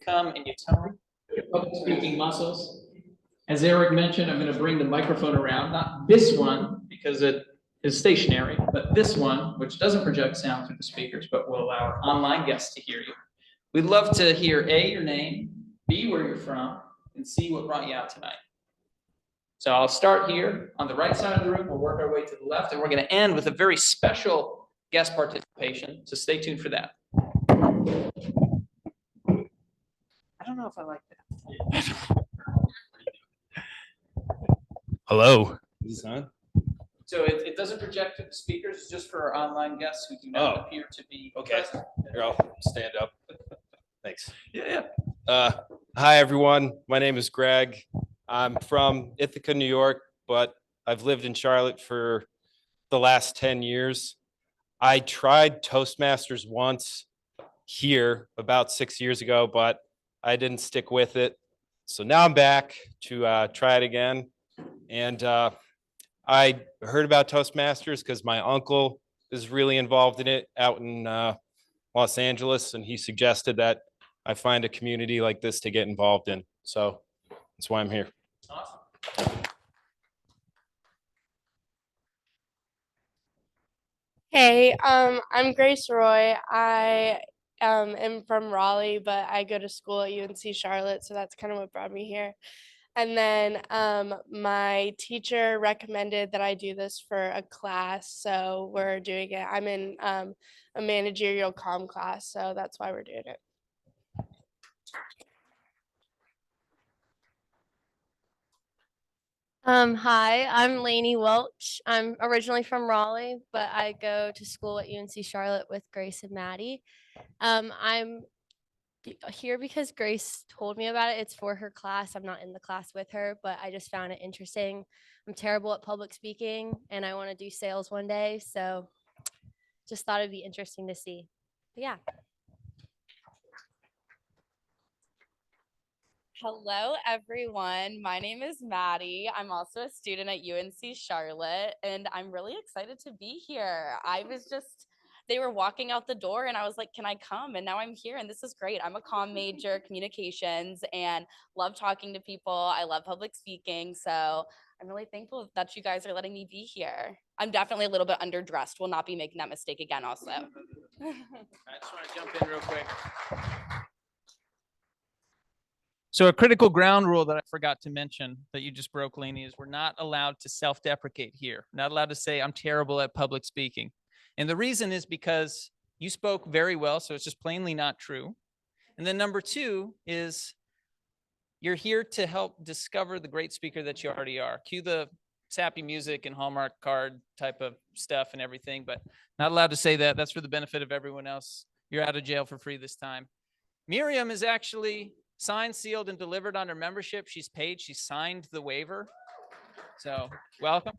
come and you tone your public speaking muscles. As Eric mentioned, I'm going to bring the microphone around, not this one because it is stationary, but this one, which doesn't project sound through the speakers, but will allow our online guests to hear you. We'd love to hear A, your name, B, where you're from, and C, what brought you out tonight. So I'll start here on the right side of the room. We'll work our way to the left, and we're going to end with a very special guest participation. So stay tuned for that. I don't know if I like that. Hello. Is this on? So it doesn't project to the speakers, it's just for our online guests who do not appear to be present. Here, I'll stand up. Thanks. Yeah. Hi, everyone. My name is Greg. I'm from Ithaca, New York, but I've lived in Charlotte for the last 10 years. I tried Toastmasters once here about 6 years ago, but I didn't stick with it. So now I'm back to try it again. And I heard about Toastmasters because my uncle is really involved in it out in Los Angeles, and he suggested that I find a community like this to get involved in. So that's why I'm here. Awesome. Hey, I'm Grace Roy. I am from Raleigh, but I go to school at UNC Charlotte, so that's kind of what brought me here. And then my teacher recommended that I do this for a class, so we're doing it. I'm in a managerial comm class, so that's why we're doing it. Hi, I'm Lainey Welch. I'm originally from Raleigh, but I go to school at UNC Charlotte with Grace and Maddie. I'm here because Grace told me about it. It's for her class. I'm not in the class with her, but I just found it interesting. I'm terrible at public speaking and I want to do sales one day. So just thought it'd be interesting to see. But yeah. Hello, everyone. My name is Maddie. I'm also a student at UNC Charlotte, and I'm really excited to be here. They were walking out the door, and I was like, can I come? And now I'm here, and this is great. I'm a comm major, communications, and love talking to people. I love public speaking, so I'm really thankful that you guys are letting me be here. I'm definitely a little bit underdressed. Will not be making that mistake again also. I just want to jump in real quick. So a critical ground rule that I forgot to mention that you just broke, Lainey, is we're not allowed to self-deprecate here. Not allowed to say, I'm terrible at public speaking. And the reason is because you spoke very well, so it's just plainly not true. And then number two is you're here to help discover the great speaker that you already are. Cue the sappy music and Hallmark card type of stuff and everything, but not allowed to say that. That's for the benefit of everyone else. You're out of jail for free this time. Miriam is actually signed, sealed, and delivered on her membership. She's paid. She signed the waiver. So welcome.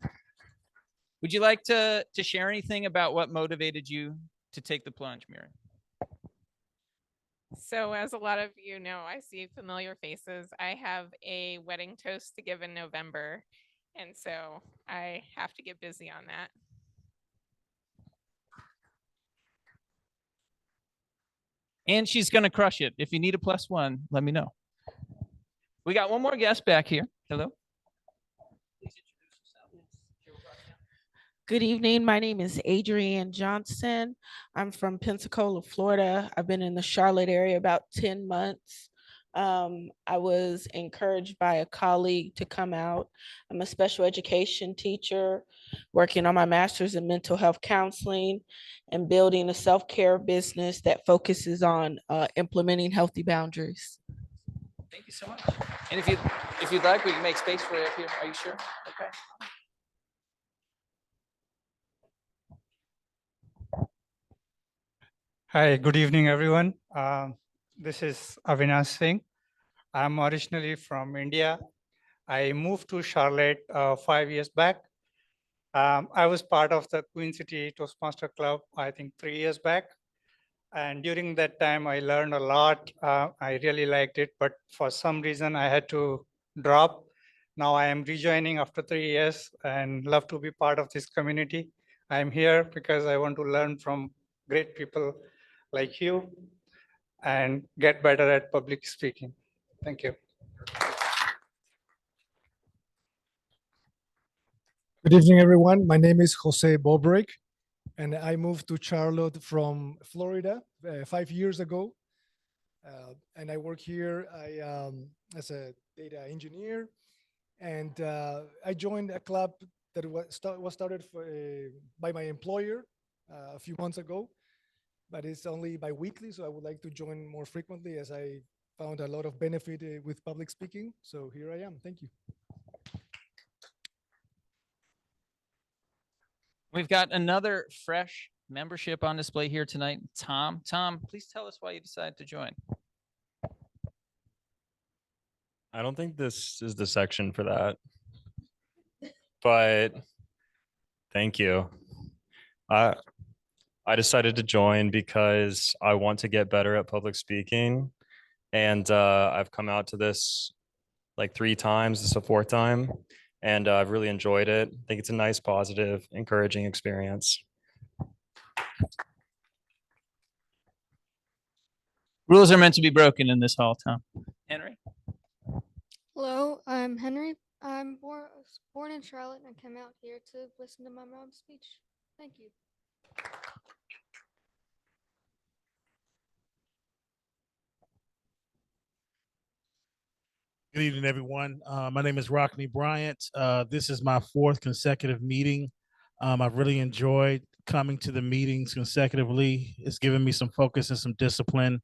Would you like to share anything about what motivated you to take the plunge, Miriam? So as a lot of you know, I see familiar faces. I have a wedding toast to give in November, and so I have to get busy on that. And she's going to crush it. If you need a +1, let me know. We got one more guest back here. Hello. Good evening. My name is Adrienne Johnson. I'm from Pensacola, Florida. I've been in the Charlotte area about 10 months. I was encouraged by a colleague to come out. I'm a special education teacher working on my master's in mental health counseling and building a self-care business that focuses on implementing healthy boundaries. Thank you so much. And if you'd like, we can make space for you up here. Are you sure? Okay. Hi, good evening, everyone. This is Avinash Singh. I'm originally from India. I moved to Charlotte 5 years back. I was part of the Queen City Toastmaster Club, I think 3 years back. And during that time, I learned a lot. I really liked it, but for some reason, I had to drop. Now I am rejoining after 3 years and love to be part of this community. I'm here because I want to learn from great people like you. and get better at public speaking. Thank you. Good evening, everyone. My name is Jose Bobrick, and I moved to Charlotte from Florida 5 years ago. And I work here as a data engineer. And I joined a club that was started by my employer a few months ago, but it's only bi-weekly, so I would like to join more frequently as I found a lot of benefit with public speaking. So here I am. Thank you. We've got another fresh membership on display here tonight. Tom, please tell us why you decided to join. I don't think this is the section for that, but thank you. I decided to join because I want to get better at public speaking, and I've come out to this like 3 times. This is the 4th time, and I've really enjoyed it. I think it's a nice, positive, encouraging experience. Rules are meant to be broken in this hall, Tom. Henry? Hello, I'm Henry. I'm born in Charlotte and I came out here to listen to my mom's speech. Thank you. Good evening, everyone. My name is Rockney Bryant. This is my 4th consecutive meeting. I've really enjoyed coming to the meetings consecutively. It's given me some focus and some discipline,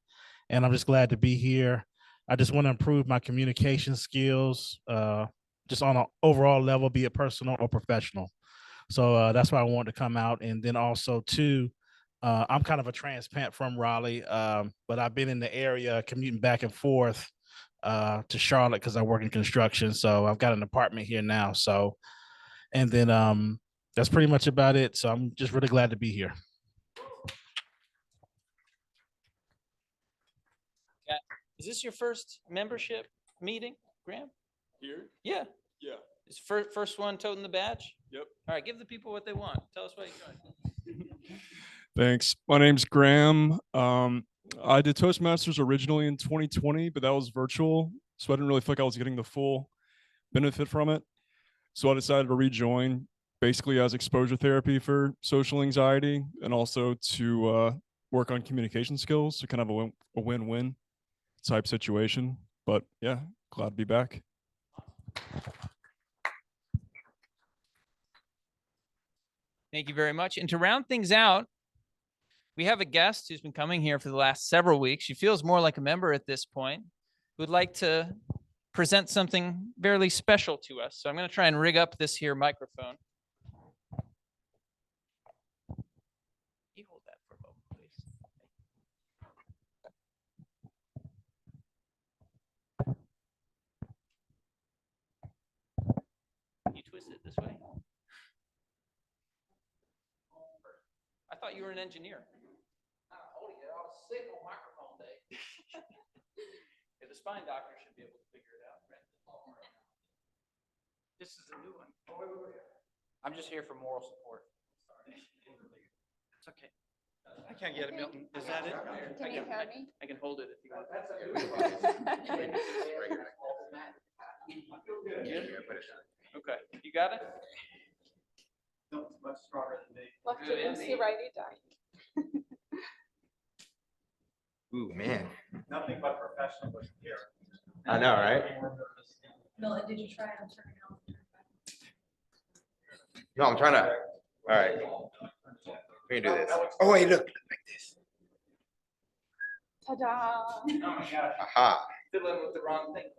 and I'm just glad to be here. I just want to improve my communication skills, just on an overall level, be it personal or professional. So that's why I wanted to come out. And then also, too, I'm kind of a transplant from Raleigh, but I've been in the area commuting back and forth to Charlotte because I work in construction. So I've got an apartment here now. So, and then that's pretty much about it. So I'm just really glad to be here. Is this your first membership meeting, Graham? Here? Yeah. Yeah. It's first one toting the badge? Yep. All right, give the people what they want. Tell us why you joined. Thanks. My name's Graham. I did Toastmasters originally in 2020, but that was virtual, so I didn't really feel like I was getting the full benefit from it. So I decided to rejoin, basically as exposure therapy for social anxiety and also to work on communication skills. So kind of a win-win type situation. But yeah, glad to be back. Thank you very much. And to round things out, we have a guest who's been coming here for the last several weeks. She feels more like a member at this point, who would like to present something fairly special to us. So I'm going to try and rig up this here microphone. You hold that for a moment, please. You twist it this way. I thought you were an engineer. Sick on microphone day. Yeah, the spine doctor should be able to figure it out. Right? This is a new one. Oh, wait. I'm just here for moral support. Sorry. It's okay. I can't get it, Milton. Is that it? Can you hear me? I can hold it if you want. Okay, you got it? No, it's much stronger than me. Look, you can see right dying. Ooh, man. Nothing but professionalism here. I know, right? Milton, did you try and turn it on? No, I'm trying to. All right. We can do this. Oh, wait, look. Like this. Ta-da. Oh my gosh. Aha. Fiddling with the wrong thing.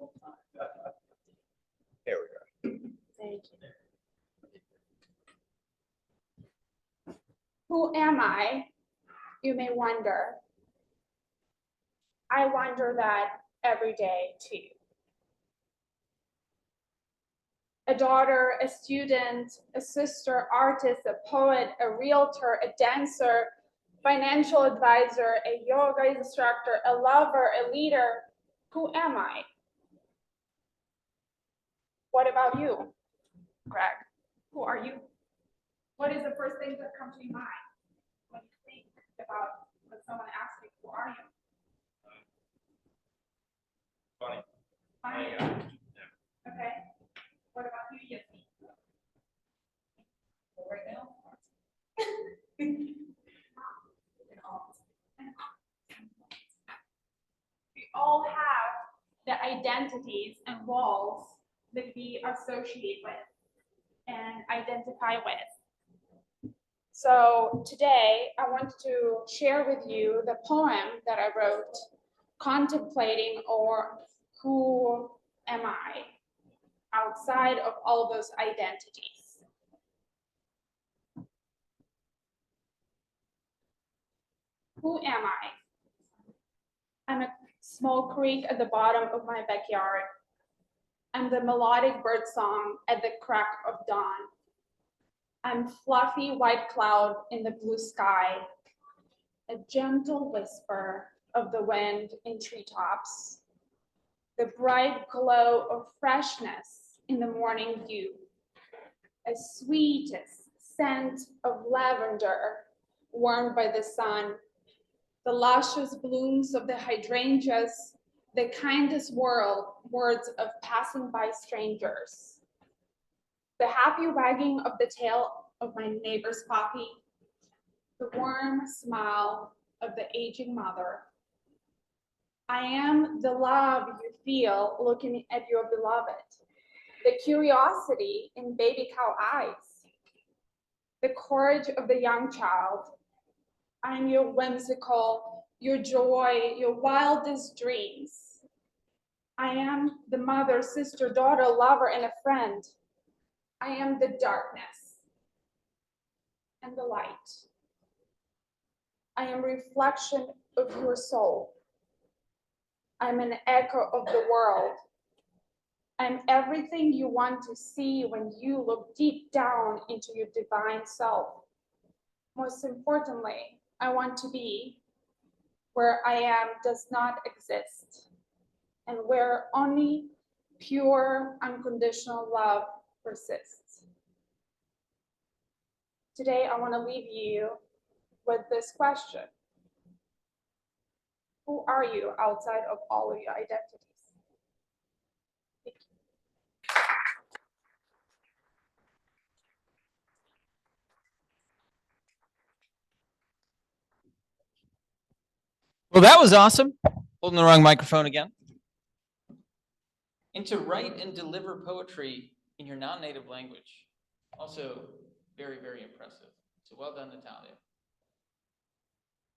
There we go. Thank you. Who am I? You may wonder. I wonder that every day too. A daughter, a student, a sister, artist, a poet, a realtor, a dancer, financial advisor, a yoga instructor, a lover, a leader. Who am I? What about you, Greg? Who are you? What is the first thing that comes to your mind when you think about when someone asks you, who are you? all have the identities and walls that we associate with and identify with. So today I want to share with you the poem that I wrote, contemplating or who am I outside of all those identities. Who am I? I'm a small creek at the bottom of my backyard. I'm the melodic bird song at the crack of dawn. I'm fluffy white cloud in the blue sky, a gentle whisper of the wind in treetops, the bright glow of freshness in the morning dew, a sweetest scent of lavender warmed by the sun, the luscious blooms of the hydrangeas, the kindest words of passing by strangers, the happy wagging of the tail of my neighbor's puppy, the warm smile of the aging mother. I am the love you feel looking at your beloved, the curiosity in baby cow eyes, the courage of the young child. I am your whimsical, your joy, your wildest dreams. I am the mother, sister, daughter, lover, and a friend. I am the darkness and the light. I am reflection of your soul. I'm an echo of the world. I'm everything you want to see when you look deep down into your divine self. Most importantly, I want to be where I am does not exist, and where only pure, unconditional love persists. Today, I want to leave you with this question. Who are you outside of all of your identities? Thank you. Well, that was awesome. Holding the wrong microphone again. And to write and deliver poetry in your non-native language, also very, very impressive. So well done, Natalia.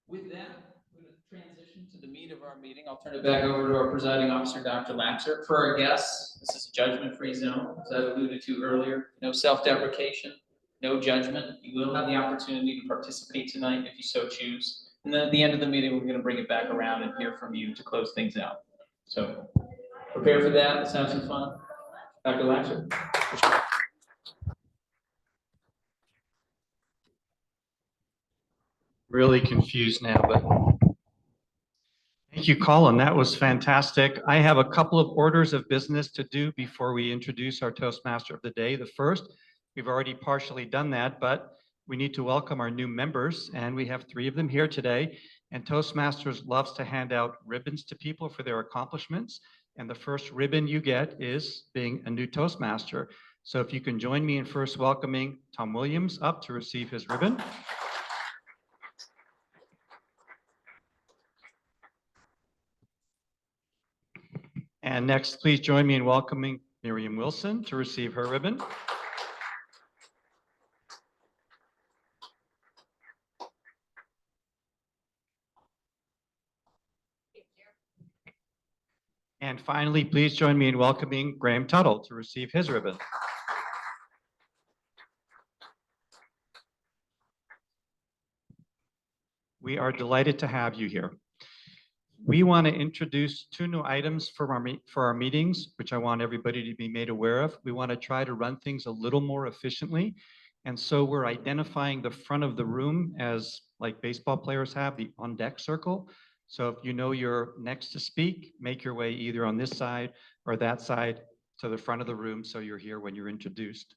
With that, we're going to transition to the meat of our meeting. I'll turn it back over to our presiding officer, Dr. Laxer. For our guests, this is a judgment-free zone, as I alluded to earlier. No self-deprecation, no judgment. You will have the opportunity to participate tonight if you so choose. And then at the end of the meeting, we're going to bring it back around and hear from you to close things out. So prepare for that. Let's have some fun. Dr. Laxer. Really confused now, but thank you, Colin. That was fantastic. I have a couple of orders of business to do before we introduce our Toastmaster of the day. The first, we've already partially done that, but we need to welcome our new members, and we have 3 of them here today. And Toastmasters loves to hand out ribbons to people for their accomplishments. And the first ribbon you get is being a new Toastmaster. So if you can join me in first welcoming Tom Williams up to receive his ribbon. And next, please join me in welcoming Miriam Wilson to receive her ribbon. And finally, please join me in welcoming Graham Tuttle to receive his ribbon. We are delighted to have you here. We want to introduce 2 new items for our meetings, which I want everybody to be made aware of. We want to try to run things a little more efficiently. And so we're identifying the front of the room as, like baseball players have, the on deck circle. So if you know you're next to speak, make your way either on this side or that side to the front of the room so you're here when you're introduced.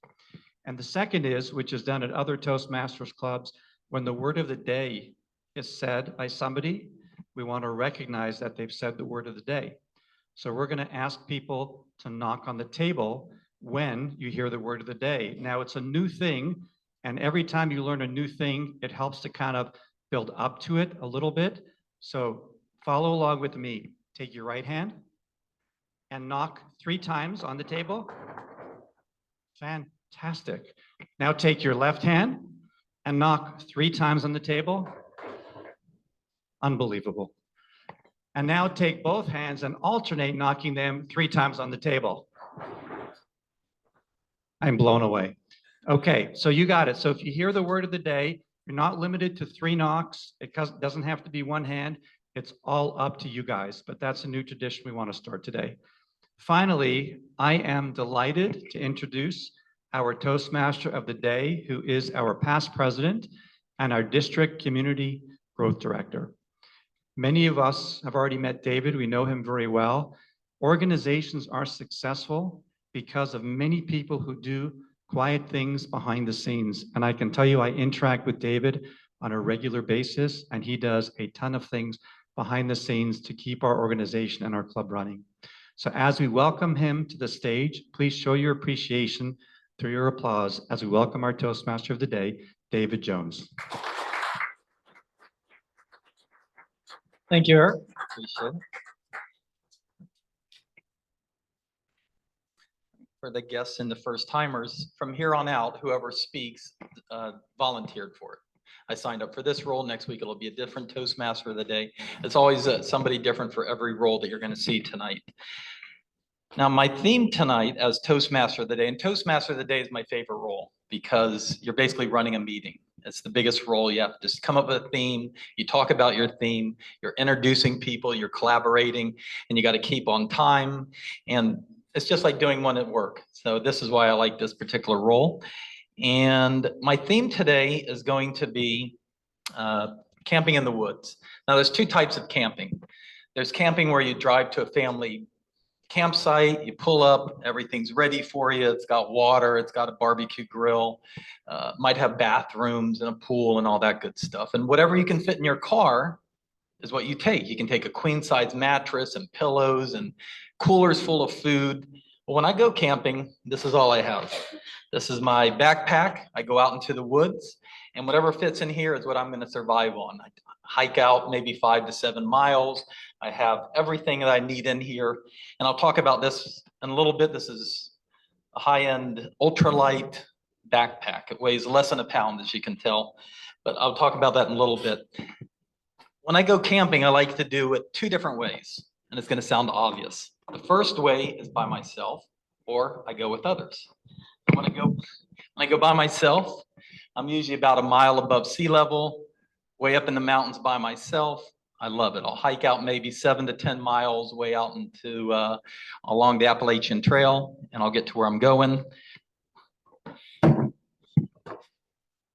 And the second is, which is done at other Toastmasters clubs, when the word of the day is said by somebody, we want to recognize that they've said the word of the day. So we're going to ask people to knock on the table when you hear the word of the day. Now, it's a new thing, and every time you learn a new thing, it helps to kind of build up to it a little bit. So follow along with me. take your right hand and knock 3 times on the table. Fantastic. Now take your left hand and knock 3 times on the table. Unbelievable. And now take both hands and alternate knocking them 3 times on the table. I'm blown away. Okay, so you got it. So if you hear the word of the day, you're not limited to 3 knocks. It doesn't have to be one hand. It's all up to you guys, but that's a new tradition we want to start today. Finally, I am delighted to introduce our Toastmaster of the day, who is our past president and our district community growth director. Many of us have already met David. We know him very well. Organizations are successful because of many people who do quiet things behind the scenes. And I can tell you, I interact with David on a regular basis, and he does a ton of things behind the scenes to keep our organization and our club running. So as we welcome him to the stage, please show your appreciation through your applause as we welcome our Toastmaster of the day, David Jones. Thank you, Eric. Appreciate it. For the guests and the first timers, from here on out, whoever speaks volunteered for it. I signed up for this role. Next week, it'll be a different Toastmaster of the day. It's always somebody different for every role that you're going to see tonight. Now, my theme tonight as Toastmaster of the day, and Toastmaster of the day is my favorite role because you're basically running a meeting. It's the biggest role. You have to just come up with a theme. You talk about your theme. You're introducing people. You're collaborating, and you got to keep on time. And it's just like doing one at work. So this is why I like this particular role. And my theme today is going to be camping in the woods. Now, there's 2 types of camping. There's camping where you drive to a family campsite, you pull up, everything's ready for you. It's got water, it's got a barbecue grill, might have bathrooms and a pool and all that good stuff. And whatever you can fit in your car is what you take. You can take a queen size mattress and pillows and coolers full of food. But when I go camping, this is all I have. This is my backpack. I go out into the woods, and whatever fits in here is what I'm going to survive on. I hike out maybe 5 to 7 miles. I have everything that I need in here. And I'll talk about this in a little bit. This is a high-end ultralight backpack. It weighs less than a pound, as you can tell, but I'll talk about that in a little bit. When I go camping, I like to do it 2 different ways, and it's going to sound obvious. The first way is by myself, or I go with others. When I go by myself, I'm usually about a mile above sea level, way up in the mountains by myself. I love it. I'll hike out maybe 7 to 10 miles way out into along the Appalachian Trail, and I'll get to where I'm going.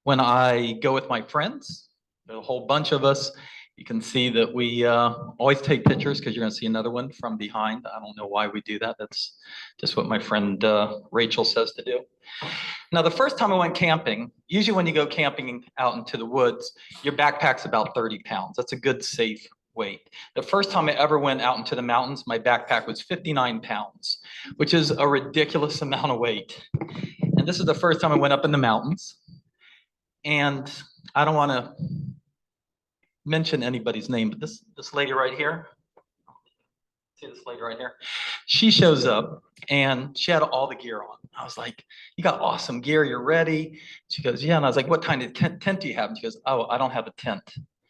When I go with my friends, there's a whole bunch of us. You can see that we always take pictures because you're going to see another one from behind. I don't know why we do that. That's just what my friend Rachel says to do. Now, the first time I went camping, usually when you go camping out into the woods, your backpack's about 30 pounds. That's a good, safe weight. The first time I ever went out into the mountains, my backpack was 59 pounds, which is a ridiculous amount of weight. And this is the first time I went up in the mountains. And I don't want to mention anybody's name, but this lady right here, see this lady right here? She shows up and she had all the gear on. I was like, you got awesome gear, you're ready. She goes, yeah. And I was like, what kind of tent do you have? And she goes, oh, I don't have a tent.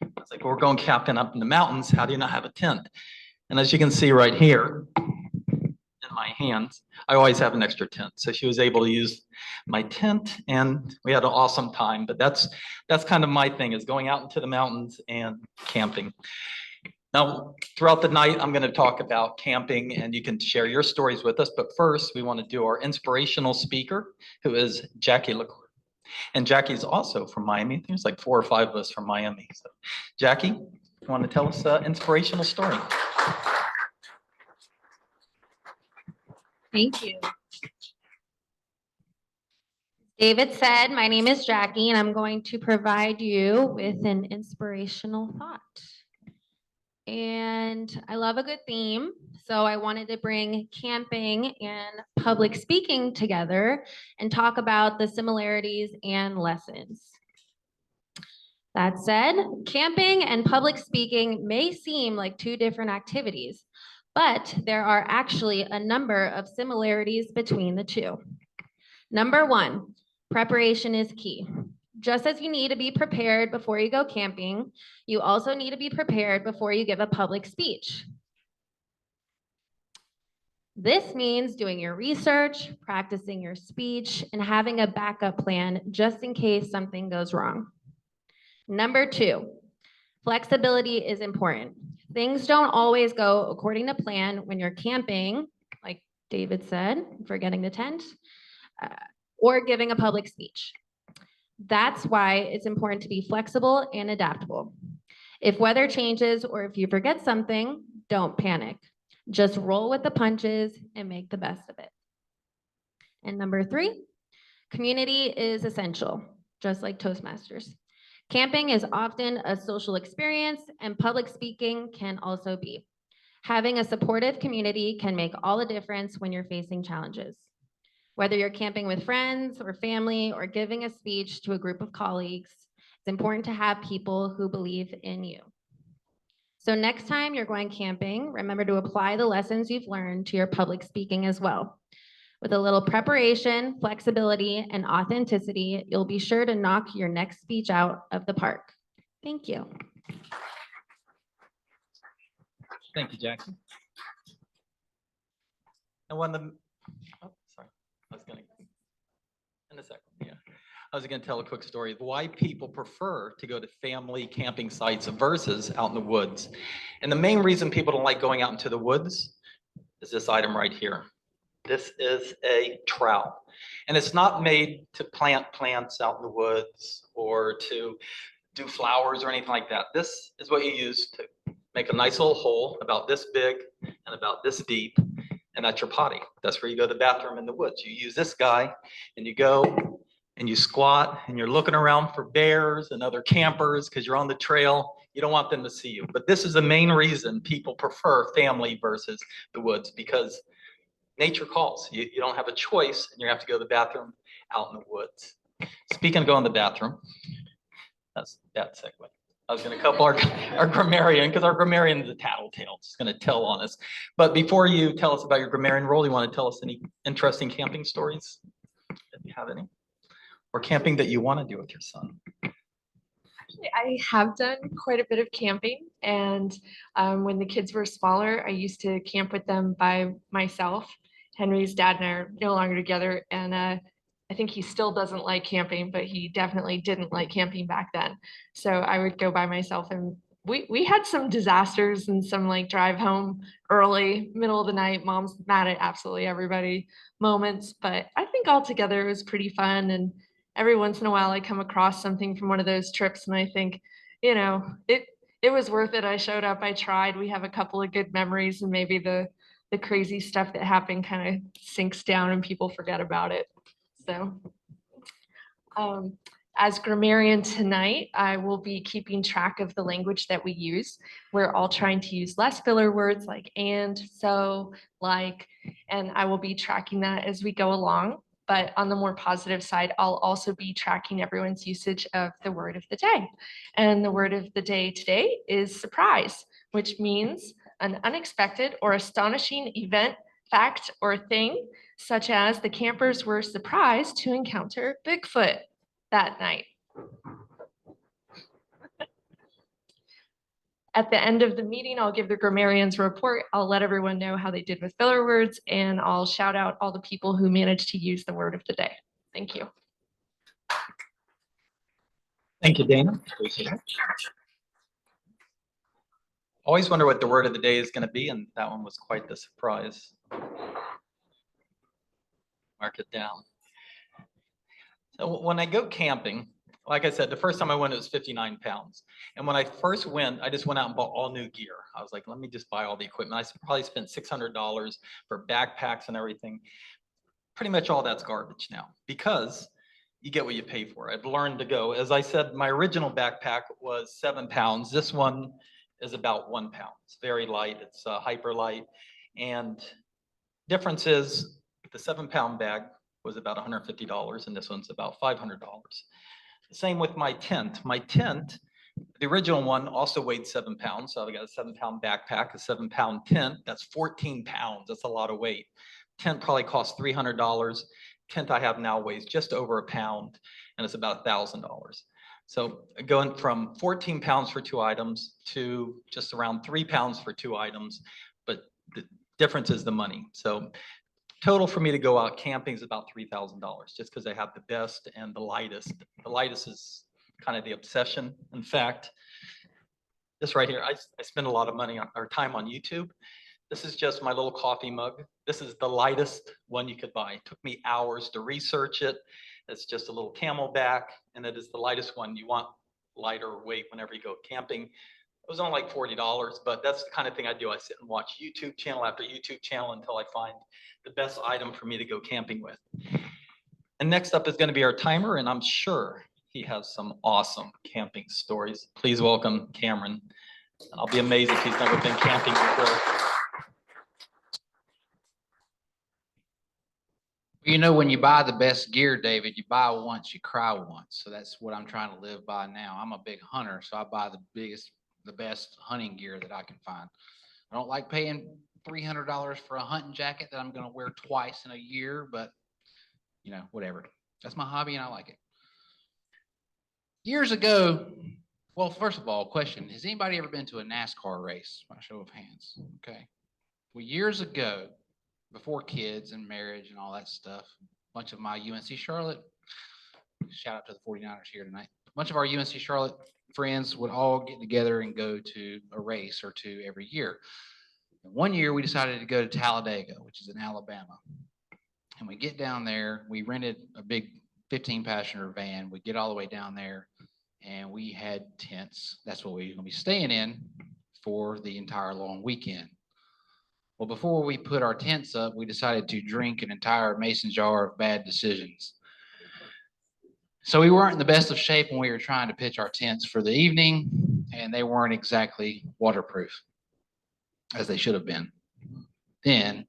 I was like, well, we're going camping up in the mountains. How do you not have a tent? And as you can see right here in my hands, I always have an extra tent. So she was able to use my tent and we had an awesome time. But that's kind of my thing, is going out into the mountains and camping. Now, throughout the night, I'm going to talk about camping and you can share your stories with us. But first, we want to do our inspirational speaker, who is Jackie LaCour. And Jackie's also from Miami. There's like 4 or 5 of us from Miami. So, Jackie, you want to tell us an inspirational story? Thank you. David said, my name is Jackie, and I'm going to provide you with an inspirational thought. And I love a good theme, so I wanted to bring camping and public speaking together and talk about the similarities and lessons. That said, camping and public speaking may seem like 2 different activities, but there are actually a number of similarities between the two. Number one, preparation is key. Just as you need to be prepared before you go camping, you also need to be prepared before you give a public speech. This means doing your research, practicing your speech, and having a backup plan just in case something goes wrong. Number two, flexibility is important. Things don't always go according to plan when you're camping, like David said, forgetting the tent, or giving a public speech. That's why it's important to be flexible and adaptable. If weather changes or if you forget something, don't panic. Just roll with the punches and make the best of it. And number three, community is essential, just like Toastmasters. Camping is often a social experience, and public speaking can also be. Having a supportive community can make all the difference when you're facing challenges. Whether you're camping with friends or family or giving a speech to a group of colleagues, it's important to have people who believe in you. So next time you're going camping, remember to apply the lessons you've learned to your public speaking as well. With a little preparation, flexibility, and authenticity, you'll be sure to knock your next speech out of the park. Thank you. Thank you, Jackie. And one of the, oh, sorry, I was gonna, in a second, yeah. I was gonna tell a quick story of why people prefer to go to family camping sites versus out in the woods. And the main reason people don't like going out into the woods is this item right here. This is a trowel. And it's not made to plant plants out in the woods or to do flowers or anything like that. This is what you use to make a nice little hole about this big and about this deep, and that's your potty. That's where you go to the bathroom in the woods. You use this guy and you go and you squat and you're looking around for bears and other campers because you're on the trail. You don't want them to see you. But this is the main reason people prefer family versus the woods, because nature calls. You don't have a choice and you have to go to the bathroom out in the woods. Speaking of going to the bathroom, that's that segue. I was going to couple our grammarian, because our grammarian is a tattletale. It's going to tell on us. But before you tell us about your grammarian role, you want to tell us any interesting camping stories, if you have any, or camping that you want to do with your son? Actually, I have done quite a bit of camping, and when the kids were smaller, I used to camp with them by myself. Henry's dad and I are no longer together, and I think he still doesn't like camping, but he definitely didn't like camping back then. So I would go by myself, and we had some disasters and some like drive home early, middle of the night, mom's mad at absolutely everybody moments, but I think altogether it was pretty fun. And every once in a while I come across something from one of those trips and I think, you know, it was worth it. I showed up, I tried. We have a couple of good memories, and maybe the crazy stuff that happened kind of sinks down and people forget about it. So as grammarian tonight, I will be keeping track of the language that we use. We're all trying to use less filler words like and, so, like, and I will be tracking that as we go along. But on the more positive side, I'll also be tracking everyone's usage of the word of the day. And the word of the day today is surprise, which means an unexpected or astonishing event, fact, or thing, such as the campers were surprised to encounter Bigfoot that night. At the end of the meeting, I'll give the grammarians a report. I'll let everyone know how they did with filler words, and I'll shout out all the people who managed to use the word of the day. Thank you. Thank you, Dana. Appreciate it. Always wonder what the word of the day is going to be, and that one was quite the surprise. Mark it down. So when I go camping, like I said, the first time I went, it was 59 pounds. And when I first went, I just went out and bought all new gear. I was like, let me just buy all the equipment. I probably spent $600 for backpacks and everything. Pretty much all that's garbage now, because you get what you pay for. I've learned to go. As I said, my original backpack was 7 pounds. This one is about 1 pound. It's very light. It's hyper light. And difference is the 7 pound bag was about $150, and this one's about $500. The same with my tent. My tent The original one also weighed 7 pounds. So I got a 7-pound backpack, a 7-pound tent. That's 14 pounds. That's a lot of weight. Tent probably cost $300. Tent I have now weighs just over a pound, and it's about $1,000. So going from 14 pounds for 2 items to just around 3 pounds for 2 items, but the difference is the money. So total for me to go out camping is about $3,000, just because I have the best and the lightest. The lightest is kind of the obsession. In fact, this right here, I spend a lot of money or time on YouTube. This is just my little coffee mug. This is the lightest one you could buy. It took me hours to research it. It's just a little camelback, and it is the lightest one. You want lighter weight whenever you go camping. It was only like $40, but that's the kind of thing I do. I sit and watch YouTube channel after YouTube channel until I find the best item for me to go camping with. And next up is going to be our timer, and I'm sure he has some awesome camping stories. Please welcome Cameron. I'll be amazed if he's never been camping before. You know, when you buy the best gear, David, you buy once, you cry once. So that's what I'm trying to live by now. I'm a big hunter, so I buy the best hunting gear that I can find. I don't like paying $300 for a hunting jacket that I'm going to wear twice in a year, but you know, whatever. That's my hobby and I like it. Years ago, well, first of all, question, has anybody ever been to a NASCAR race? By show of hands. Okay. Well, years ago, before kids and marriage and all that stuff, a bunch of my UNC Charlotte, shout out to the 49ers here tonight. A bunch of our UNC Charlotte friends would all get together and go to a race or two every year. And one year we decided to go to Talladega, which is in Alabama. And we get down there, we rented a big 15-passenger van. We get all the way down there and we had tents. That's what we were going to be staying in for the entire long weekend. Well, before we put our tents up, we decided to drink an entire mason jar of bad decisions. So we weren't in the best of shape when we were trying to pitch our tents for the evening, and they weren't exactly waterproof as they should have been. Then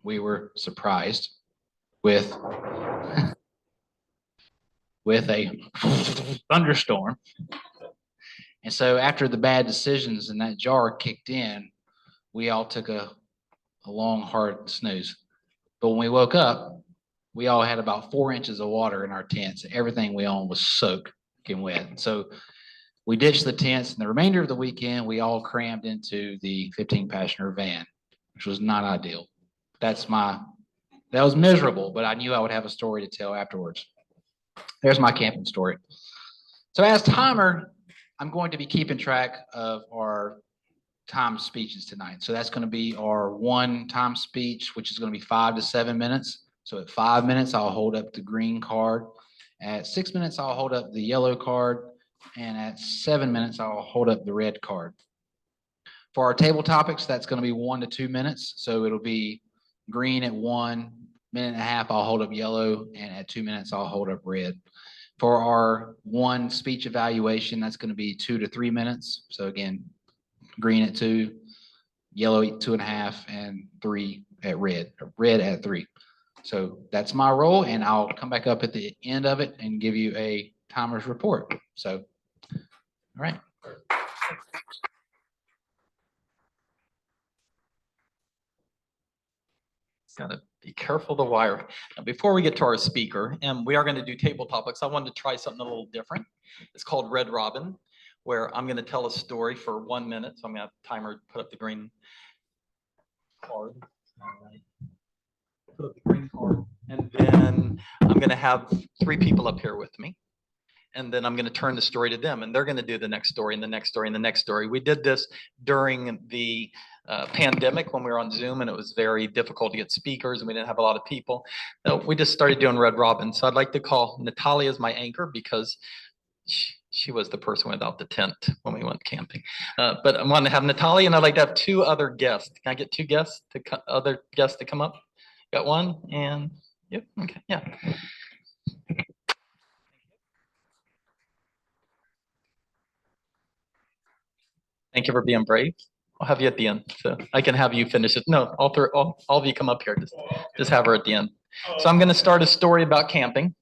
we were surprised with a thunderstorm. And so after the bad decisions and that jar kicked in, we all took a long, hard snooze. But when we woke up, we all had about 4 inches of water in our tents. Everything we owned was soaking wet. So we ditched the tents, and the remainder of the weekend, we all crammed into the 15-passenger van, which was not ideal. That was miserable, but I knew I would have a story to tell afterwards. There's my camping story. So as timer, I'm going to be keeping track of our time speeches tonight. So that's going to be our one time speech, which is going to be 5 to 7 minutes. So at 5 minutes, I'll hold up the green card. At 6 minutes, I'll hold up the yellow card. And at 7 minutes, I'll hold up the red card. For our table topics, that's going to be 1 to 2 minutes. So it'll be green at 1 minute and a half, I'll hold up yellow. And at 2 minutes, I'll hold up red. For our one speech evaluation, that's going to be 2 to 3 minutes. So again, green at 2, yellow at 2.5, and 3 at red, or red at 3. So that's my role, and I'll come back up at the end of it and give you a timer's report. So, all right. Gotta be careful the wire. Now, before we get to our speaker, and we are going to do table topics, I wanted to try something a little different. It's called Red Robin, where I'm going to tell a story for 1 minute. So I'm going to have the timer put up the green card. Put up the green card. And then I'm going to have 3 people up here with me. And then I'm going to turn the story to them, and they're going to do the next story and the next story and the next story. We did this during the pandemic when we were on Zoom, and it was very difficult to get speakers, and we didn't have a lot of people. So we just started doing Red Robin. So I'd like to call Natalia as my anchor, because she was the person without the tent when we went camping. But I want to have Natalia, and I'd like to have 2 other guests. Can I get 2 guests other guests to come up? Got 1, and yep, okay, yeah. Thank you for being brave. I'll have you at the end, so I can have you finish it. No, all of you come up here. Just have her at the end. So I'm going to start a story about camping,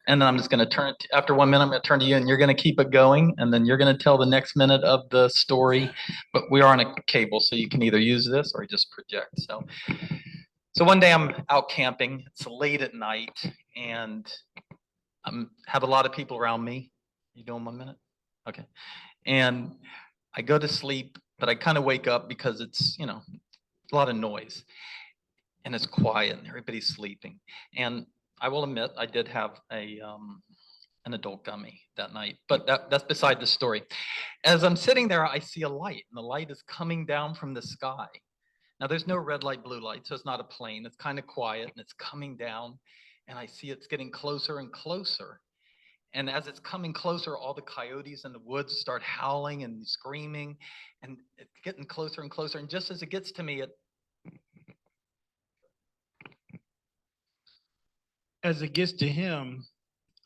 and then I'm just going to turn it, after 1 minute, I'm going to turn to you, and you're going to keep it going, and then you're going to tell the next minute of the story. But we are on a cable, so you can either use this or just project. So one day I'm out camping. It's late at night, and I have a lot of people around me. You doing 1 minute? Okay. And I go to sleep, but I kind of wake up because it's, a lot of noise. And it's quiet and everybody's sleeping. And I will admit, I did have an adult gummy that night, but that's beside the story. As I'm sitting there, I see a light, and the light is coming down from the sky. Now, there's no red light, blue light, so it's not a plane. It's kind of quiet, and it's coming down, and I see it's getting closer and closer. And as it's coming closer, all the coyotes in the woods start howling and screaming, and it's getting closer and closer. And just as it gets to me, As it gets to him,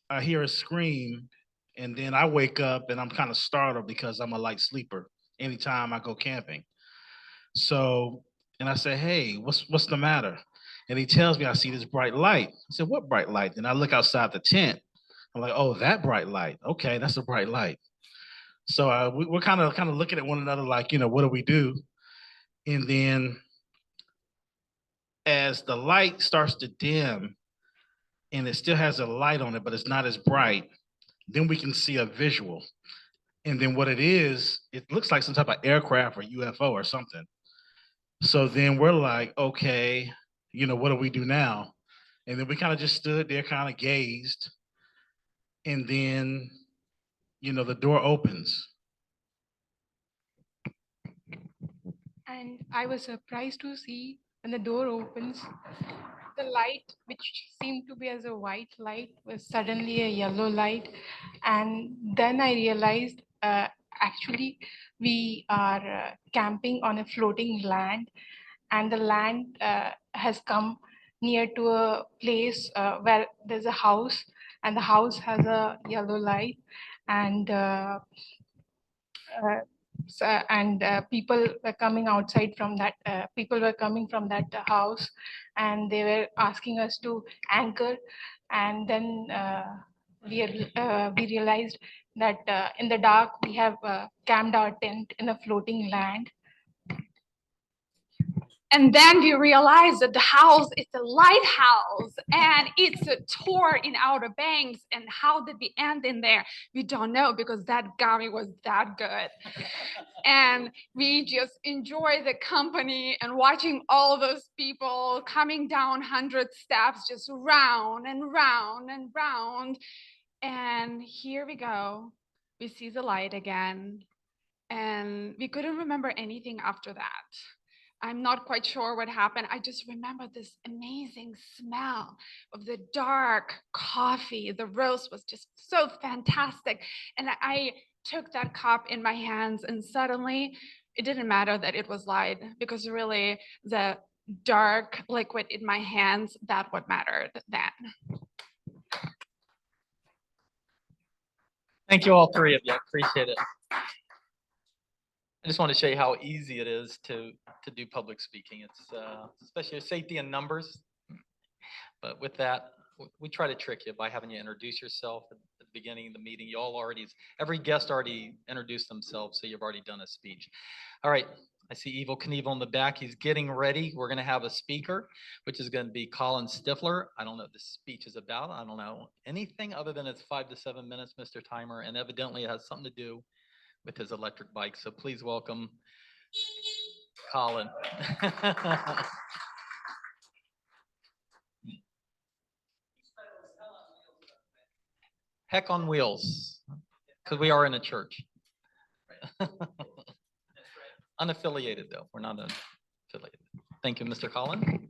I hear a scream, and then I wake up and I'm kind of startled because I'm a light sleeper anytime I go camping. So, and I say, "Hey, what's the matter?" And he tells me, "I see this bright light." I said, "What bright light?" Then I look outside the tent. I'm like, "Oh, that bright light. Okay, that's a bright light." So we're kind of looking at one another like, what do we do? And then as the light starts to dim, and it still has a light on it, but it's not as bright, then we can see a visual. And then what it is, it looks like some type of aircraft or UFO or something. So then we're like, okay, what do we do now? And then we kind of just stood there, kind of gazed. And then, the door opens. And I was surprised to see when the door opens, the light, which seemed to be as a white light, was suddenly a yellow light. And then I realized actually we are camping on a floating land, and the land has come near to a place where there's a house, and the house has a yellow light. And people were coming outside from that, people were coming from that house, and they were asking us to anchor. And then we realized that in the dark we have camped our tent in a floating land. And then we realized that the house is a lighthouse and it's a tour in Outer Banks. And how did we end in there? We don't know, because that gummy was that good. And we just enjoy the company and watching all those people coming down 100 steps, just round and round and round. And here we go. We see the light again. And we couldn't remember anything after that. I'm not quite sure what happened. I just remember this amazing smell of the dark coffee. The roast was just so fantastic. And I took that cup in my hands, and suddenly it didn't matter that it was light, because really the dark liquid in my hands, that's what mattered then. thank you, all three of you. I appreciate it. I just want to show you how easy it is to do public speaking. It's especially safety in numbers. But with that, we try to trick you by having you introduce yourself at the beginning of the meeting. Every guest already introduced themselves, so you've already done a speech. All right, I see Evil Knievel in the back. He's getting ready. We're going to have a speaker, which is going to be Colin Stifler. I don't know what this speech is about. I don't know anything other than it's 5 to 7 minutes, Mr. Timer, and evidently it has something to do with his electric bike. So please welcome Colin. Heck on wheels, because we are in a church. Unaffiliated though, we're not affiliated. Thank you, Mr. Colin.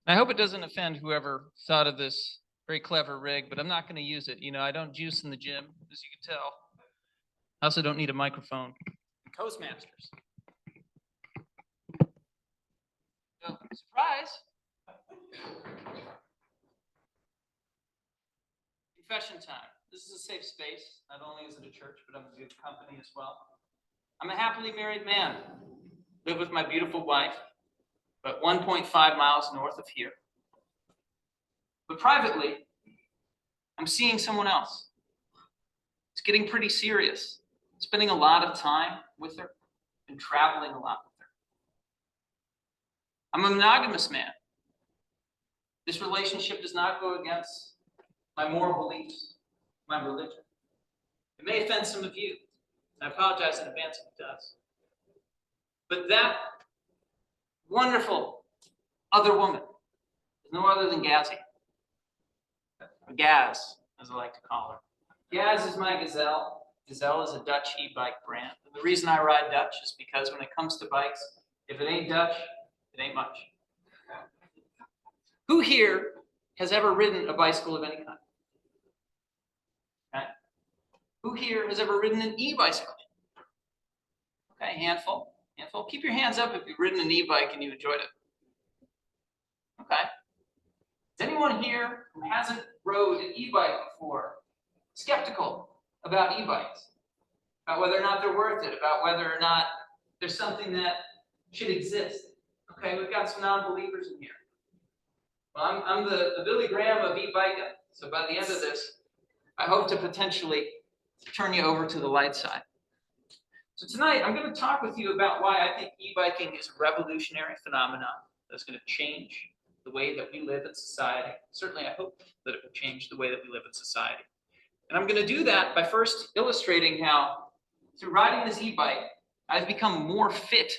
I hope it doesn't offend whoever thought of this very clever rig, but I'm not going to use it. I don't juice in the gym, as you can tell. I also don't need a microphone. Toastmasters. So, surprise. Confession time. This is a safe space. Not only is it a church, but I'm a good company as well. I'm a happily married man. live with my beautiful wife, about 1.5 miles north of here. But privately, I'm seeing someone else. It's getting pretty serious. Spending a lot of time with her and traveling a lot with her. I'm a monogamous man. This relationship does not go against my moral beliefs, my religion. It may offend some of you. I apologize in advance if it does. But that wonderful other woman is no other than Gazzy. Or Gaz, as I like to call her. Gaz is my Gazelle. Gazelle is a Dutch e-bike brand. And the reason I ride Dutch is because when it comes to bikes, if it ain't Dutch, it ain't much. Who here has ever ridden a bicycle of any kind? Okay. Who here has ever ridden an e-bicycle? Okay, handful. Keep your hands up if you've ridden an e-bike and you enjoyed it. Okay. Is anyone here who hasn't rode an e-bike before skeptical about e-bikes? About whether or not they're worth it, about whether or not there's something that should exist? Okay, we've got some non-believers in here. Well, I'm the Billy Graham of e-biking. So by the end of this, I hope to potentially turn you over to the light side. So tonight, I'm going to talk with you about why I think e-biking is a revolutionary phenomenon that's going to change the way that we live in society. Certainly, I hope that it will change the way that we live in society. And I'm going to do that by first illustrating how, through riding this e-bike, I've become more fit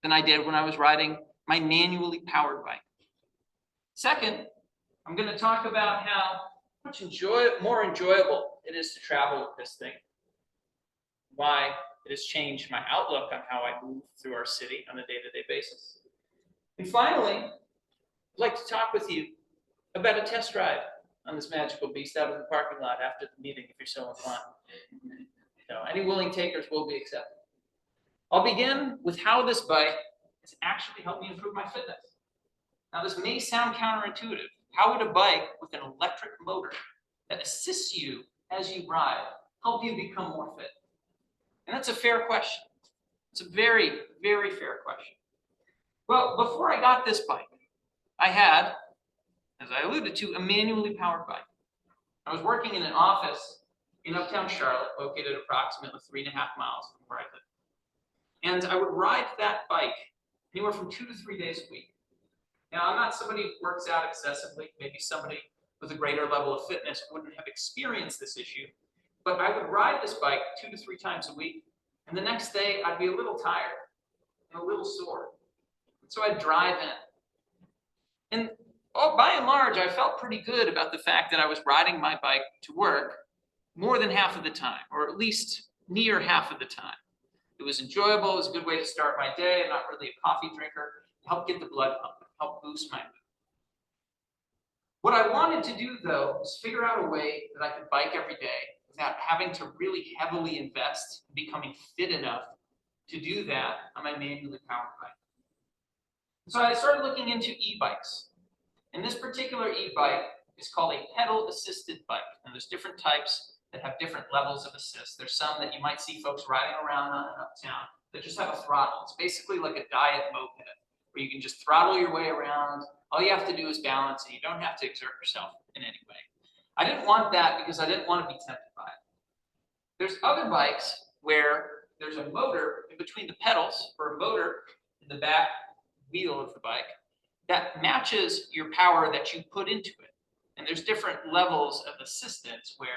than I did when I was riding my manually powered bike. Second, I'm going to talk about how much more enjoyable it is to travel with this thing. Why it has changed my outlook on how I move through our city on a day-to-day basis. And finally, I'd like to talk with you about a test ride on this magical beast out of the parking lot after the meeting, if you're so inclined. So any willing takers will be accepted. I'll begin with how this bike has actually helped me improve my fitness. Now, this may sound counterintuitive. How would a bike with an electric motor that assists you as you ride help you become more fit? And that's a fair question. It's a very, very fair question. Well, before I got this bike, I had, as I alluded to, a manually powered bike. I was working in an office in uptown Charlotte, located approximately 3.5 miles from where I live. And I would ride that bike anywhere from 2 to 3 days a week. Now, I'm not somebody who works out excessively. Maybe somebody with a greater level of fitness wouldn't have experienced this issue. But I would ride this bike 2 to 3 times a week. And the next day, I'd be a little tired and a little sore. And so I'd drive in. And by and large, I felt pretty good about the fact that I was riding my bike to work more than half of the time, or at least near half of the time. It was enjoyable. It was a good way to start my day. I'm not really a coffee drinker. It helped get the blood pumping, helped boost my mood. What I wanted to do, though, was figure out a way that I could bike every day without having to really heavily invest in becoming fit enough to do that on my manually powered bike. So I started looking into e-bikes. And this particular e-bike is called a pedal-assisted bike. And there's different types that have different levels of assist. There's some that you might see folks riding around on in uptown that just have a throttle. It's basically like a diet moped, where you can just throttle your way around. All you have to do is balance, and you don't have to exert yourself in any way. I didn't want that because I didn't want to be tempted by it. There's other bikes where there's a motor in between the pedals, or a motor in the back wheel of the bike, that matches your power that you put into it. And there's different levels of assistance where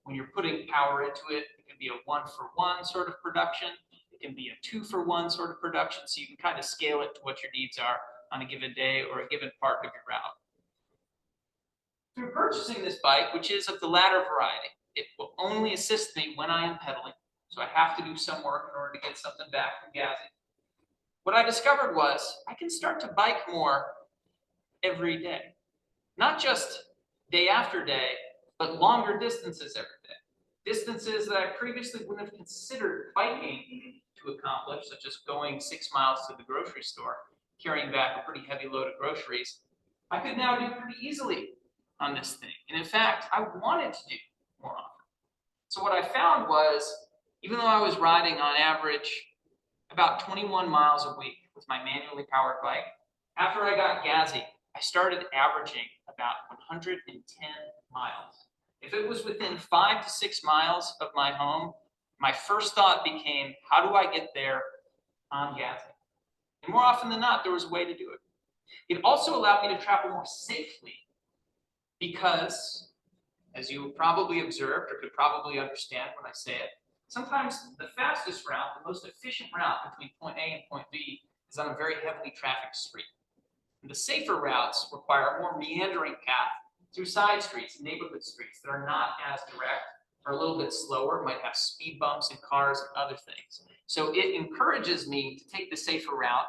when you're putting power into it, it can be a 1-for-1 sort of production. It can be a 2-for-1 sort of production. So you can kind of scale it to what your needs are on a given day or a given part of your route. Through purchasing this bike, which is of the latter variety, it will only assist me when I am pedaling. So I have to do some work in order to get something back from Gazzy. What I discovered was I can start to bike more every day. Not just day after day, but longer distances every day. Distances that I previously wouldn't have considered biking to accomplish, such as going 6 miles to the grocery store, carrying back a pretty heavy load of groceries, I could now do pretty easily on this thing. And in fact, I wanted to do more often. So what I found was, even though I was riding on average about 21 miles a week with my manually powered bike. After I got Gazzy, I started averaging about 110 miles. If it was within 5 to 6 miles of my home, my first thought became, how do I get there on Gazzy? And more often than not, there was a way to do it. It also allowed me to travel more safely because, as you probably observed or could probably understand when I say it, sometimes the fastest route, the most efficient route between point A and point B is on a very heavily trafficked street. And the safer routes require a more meandering path through side streets and neighborhood streets that are not as direct, are a little bit slower, might have speed bumps and cars and other things. So it encourages me to take the safer route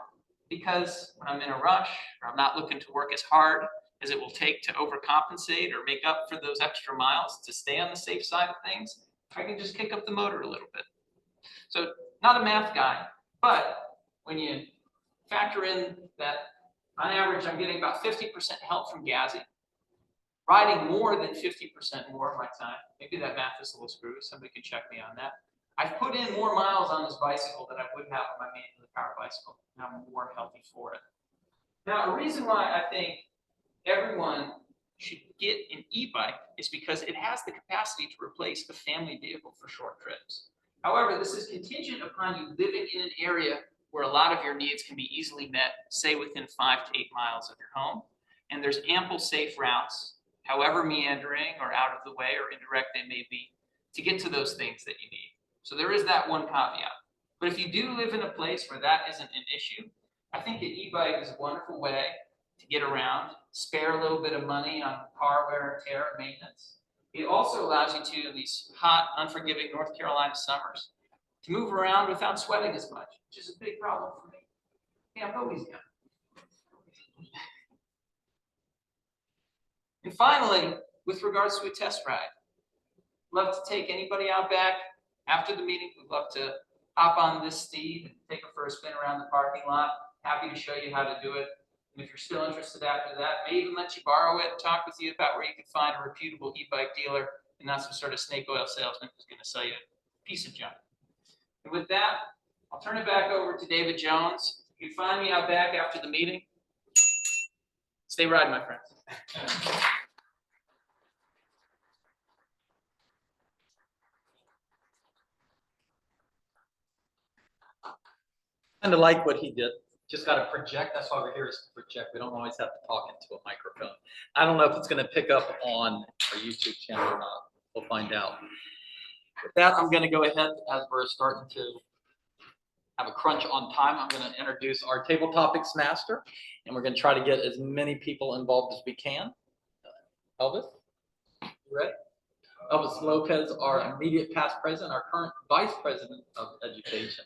because when I'm in a rush or I'm not looking to work as hard as it will take to overcompensate or make up for those extra miles to stay on the safe side of things, I can just kick up the motor a little bit. So not a math guy, but when you factor in that on average, I'm getting about 50% help from Gazzy, riding more than 50% more of my time. Maybe that math is a little screwy. Somebody can check me on that. I've put in more miles on this bicycle than I would have on my manually powered bicycle, and I'm more healthy for it. Now, a reason why I think everyone should get an e-bike is because it has the capacity to replace a family vehicle for short trips. However, this is contingent upon you living in an area where a lot of your needs can be easily met, say within 5 to 8 miles of your home. And there's ample safe routes, however meandering or out of the way or indirect they may be, to get to those things that you need. So there is that one caveat. But if you do live in a place where that isn't an issue, I think an e-bike is a wonderful way to get around, spare a little bit of money on car wear and tear and maintenance. It also allows you to, in these hot, unforgiving North Carolina summers, to move around without sweating as much, which is a big problem for me. Yeah, I'm always young. And finally, with regards to a test ride, love to take anybody out back after the meeting. We'd love to hop on this steed and take it for a spin around the parking lot. Happy to show you how to do it. And if you're still interested after that, may even let you borrow it and talk with you about where you can find a reputable e-bike dealer and not some sort of snake oil salesman who's going to sell you a piece of junk. And with that, I'll turn it back over to David Jones. You can find me out back after the meeting. Stay riding, my friends. Kind of like what he did. Just got to project. That's why we're here, is to project. We don't always have to talk into a microphone. I don't know if it's going to pick up on our YouTube channel or not. We'll find out. With that, I'm going to go ahead, as we're starting to have a crunch on time, I'm going to introduce our table topics master, and we're going to try to get as many people involved as we can. Elvis, you ready? Elvis Lopez, our immediate past president, our current vice president of education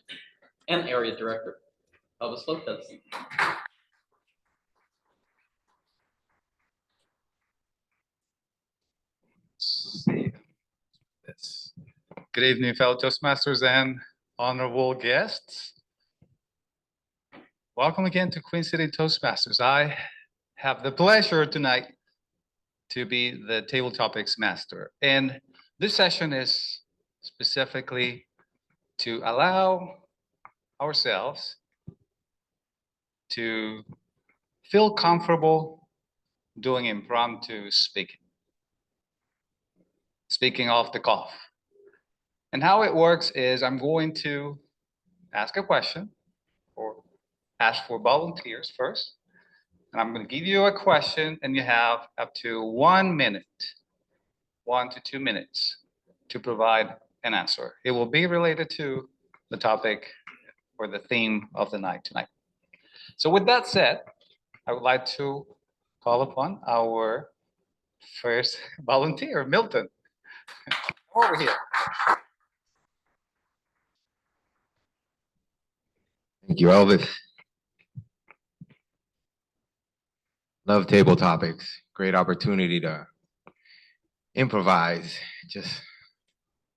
and area director. Elvis Lopez. Good evening, fellow Toastmasters and honorable guests. Welcome again to Queen City Toastmasters. I have the pleasure tonight to be the table topics master. And this session is specifically to allow ourselves to feel comfortable doing impromptu speaking off the cuff. And how it works is I'm going to ask a question or ask for volunteers first. And I'm going to give you a question and you have up to 1 minute, 1 to 2 minutes to provide an answer. It will be related to the topic or the theme of the night tonight. So with that said, I would like to call upon our first volunteer, Milton. Over here. Thank you, Elvis. Love table topics. Great opportunity to improvise, just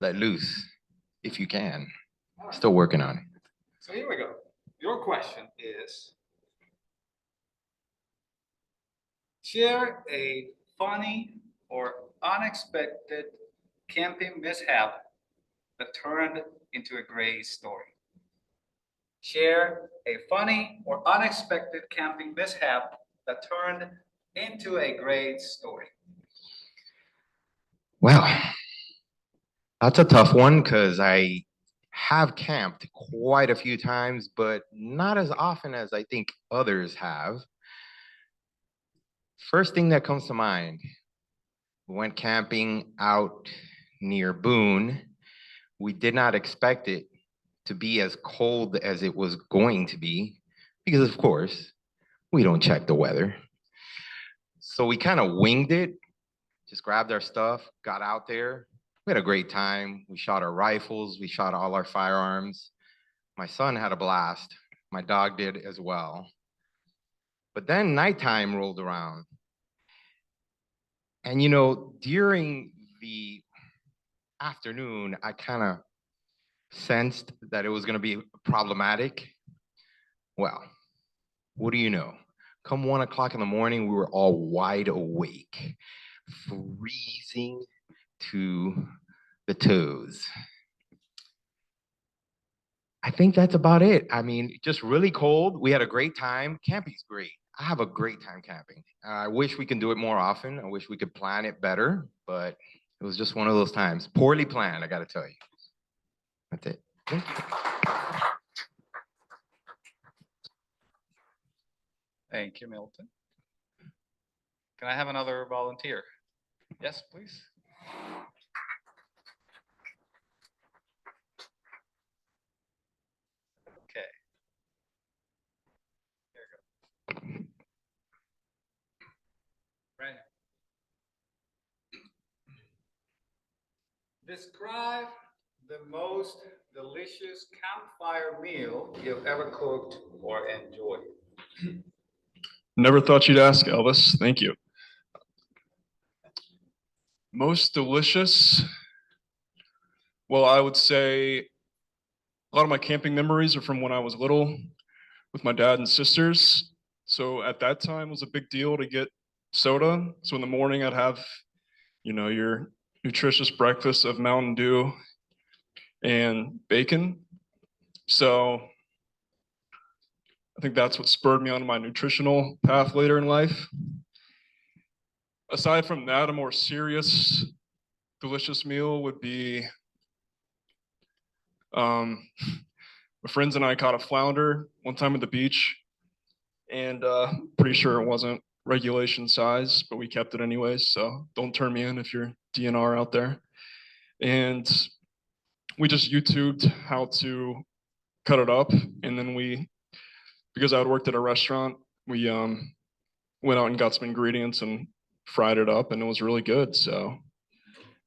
let loose if you can. Still working on it. So here we go. Your question is, share a funny or unexpected camping mishap that turned into a great story. Share a funny or unexpected camping mishap that turned into a great story. Well, that's a tough one because I have camped quite a few times, but not as often as I think others have. First thing that comes to mind, we went camping out near Boone. We did not expect it to be as cold as it was going to be because, of course, we don't check the weather. So we kind of winged it, just grabbed our stuff, got out there. We had a great time. We shot our rifles, we shot all our firearms. My son had a blast. My dog did as well. But then nighttime rolled around. And during the afternoon, I kind of sensed that it was going to be problematic. Well, what do you know? Come 1 o'clock in the morning, we were all wide awake, freezing to the toes. I think that's about it. I mean, just really cold. We had a great time. Camping's great. I have a great time camping. I wish we can do it more often. I wish we could plan it better, but it was just one of those times. Poorly planned, I got to tell you. That's it. Thank you. Thank you, Milton. Can I have another volunteer? Yes, please. Okay. There you go. Right. Describe the most delicious campfire meal you've ever cooked or enjoyed. Never thought you'd ask, Elvis. Thank you. Most delicious? Well, I would say a lot of my camping memories are from when I was little with my dad and sisters. So at that time, it was a big deal to get soda. So in the morning, I'd have, your nutritious breakfast of Mountain Dew and bacon. So I think that's what spurred me on my nutritional path later in life. Aside from that, a more serious, delicious meal would be my friends and I caught a flounder one time at the beach, and pretty sure it wasn't regulation size, but we kept it anyways. So don't turn me in if you're DNR out there. And we just YouTubed how to cut it up, and then because I had worked at a restaurant, we went out and got some ingredients and fried it up, and it was really good. So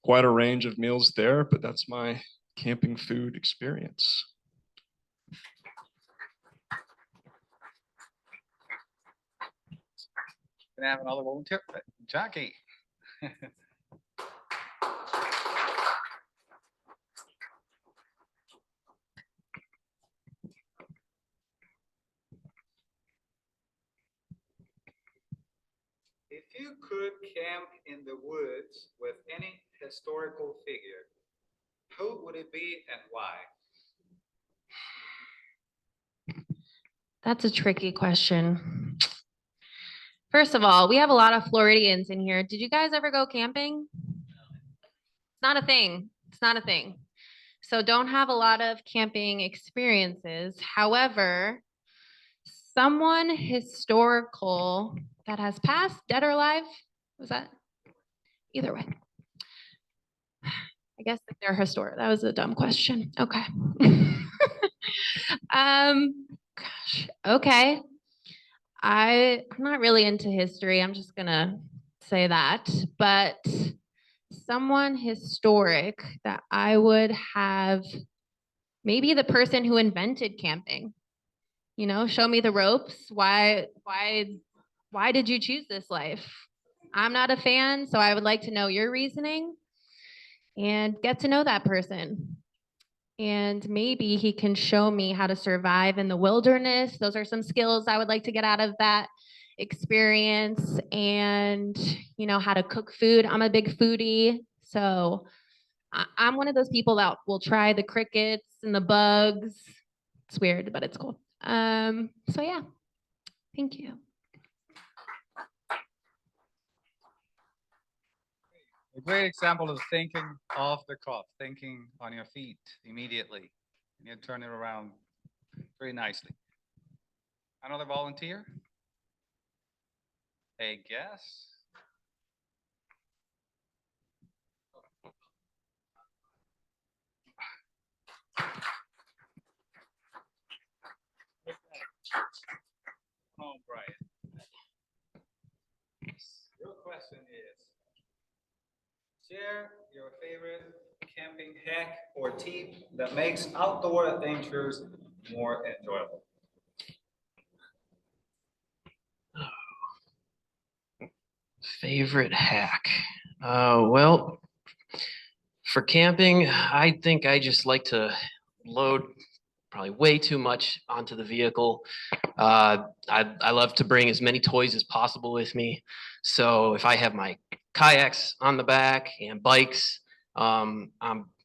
quite a range of meals there, but that's my camping food experience. Can I have another volunteer? Jackie. If you could camp in the woods with any historical figure, who would it be and why? That's a tricky question. First of all, we have a lot of Floridians in here. Did you guys ever go camping? It's not a thing. It's not a thing. So don't have a lot of camping experiences. However, someone historical that has passed, dead or alive, was that? Either way. I guess if they're historic. That was a dumb question. Okay. Gosh, okay. I'm not really into history. I'm just gonna say that, but someone historic that I would have, maybe the person who invented camping. Show me the ropes. Why did you choose this life? I'm not a fan, so I would like to know your reasoning and get to know that person. And maybe he can show me how to survive in the wilderness. Those are some skills I would like to get out of that experience, and how to cook food. I'm a big foodie, so I'm one of those people that will try the crickets and the bugs It's weird, but it's cool. So yeah, thank you. A great example is thinking off the cuff, thinking on your feet immediately. And you turn it around very nicely. Another volunteer? A guess? Come on, Brian. Your question is, share your favorite camping hack or tip that makes outdoor adventures more enjoyable. Favorite hack? Well, for camping, I think I just like to load probably way too much onto the vehicle. I love to bring as many toys as possible with me. So if I have my kayaks on the back and bikes, I'm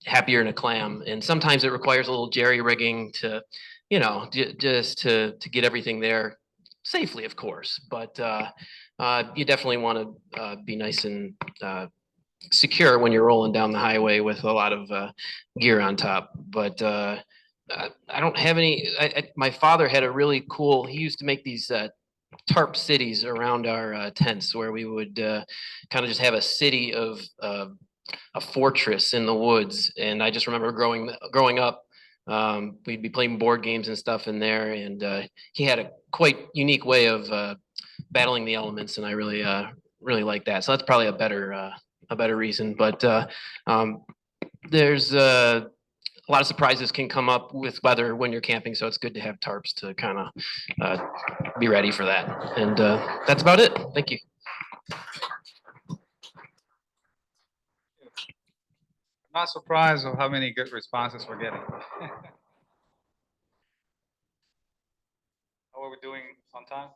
happier than a clam. And sometimes it requires a little jerry rigging to, just to get everything there safely, of course. But you definitely want to be nice and secure when you're rolling down the highway with a lot of gear on top. But I don't have any. My father had a really cool. He used to make these tarp cities around our tents, where we would kind of just have a city of a fortress in the woods. And I just remember growing up, we'd be playing board games and stuff in there. And he had a quite unique way of battling the elements, and I really like that. So that's probably a better reason. But there's a lot of surprises can come up with weather when you're camping, so it's good to have tarps to kind of be ready for that. And that's about it. Thank you. I'm not surprised of how many good responses we're getting. How are we doing on time?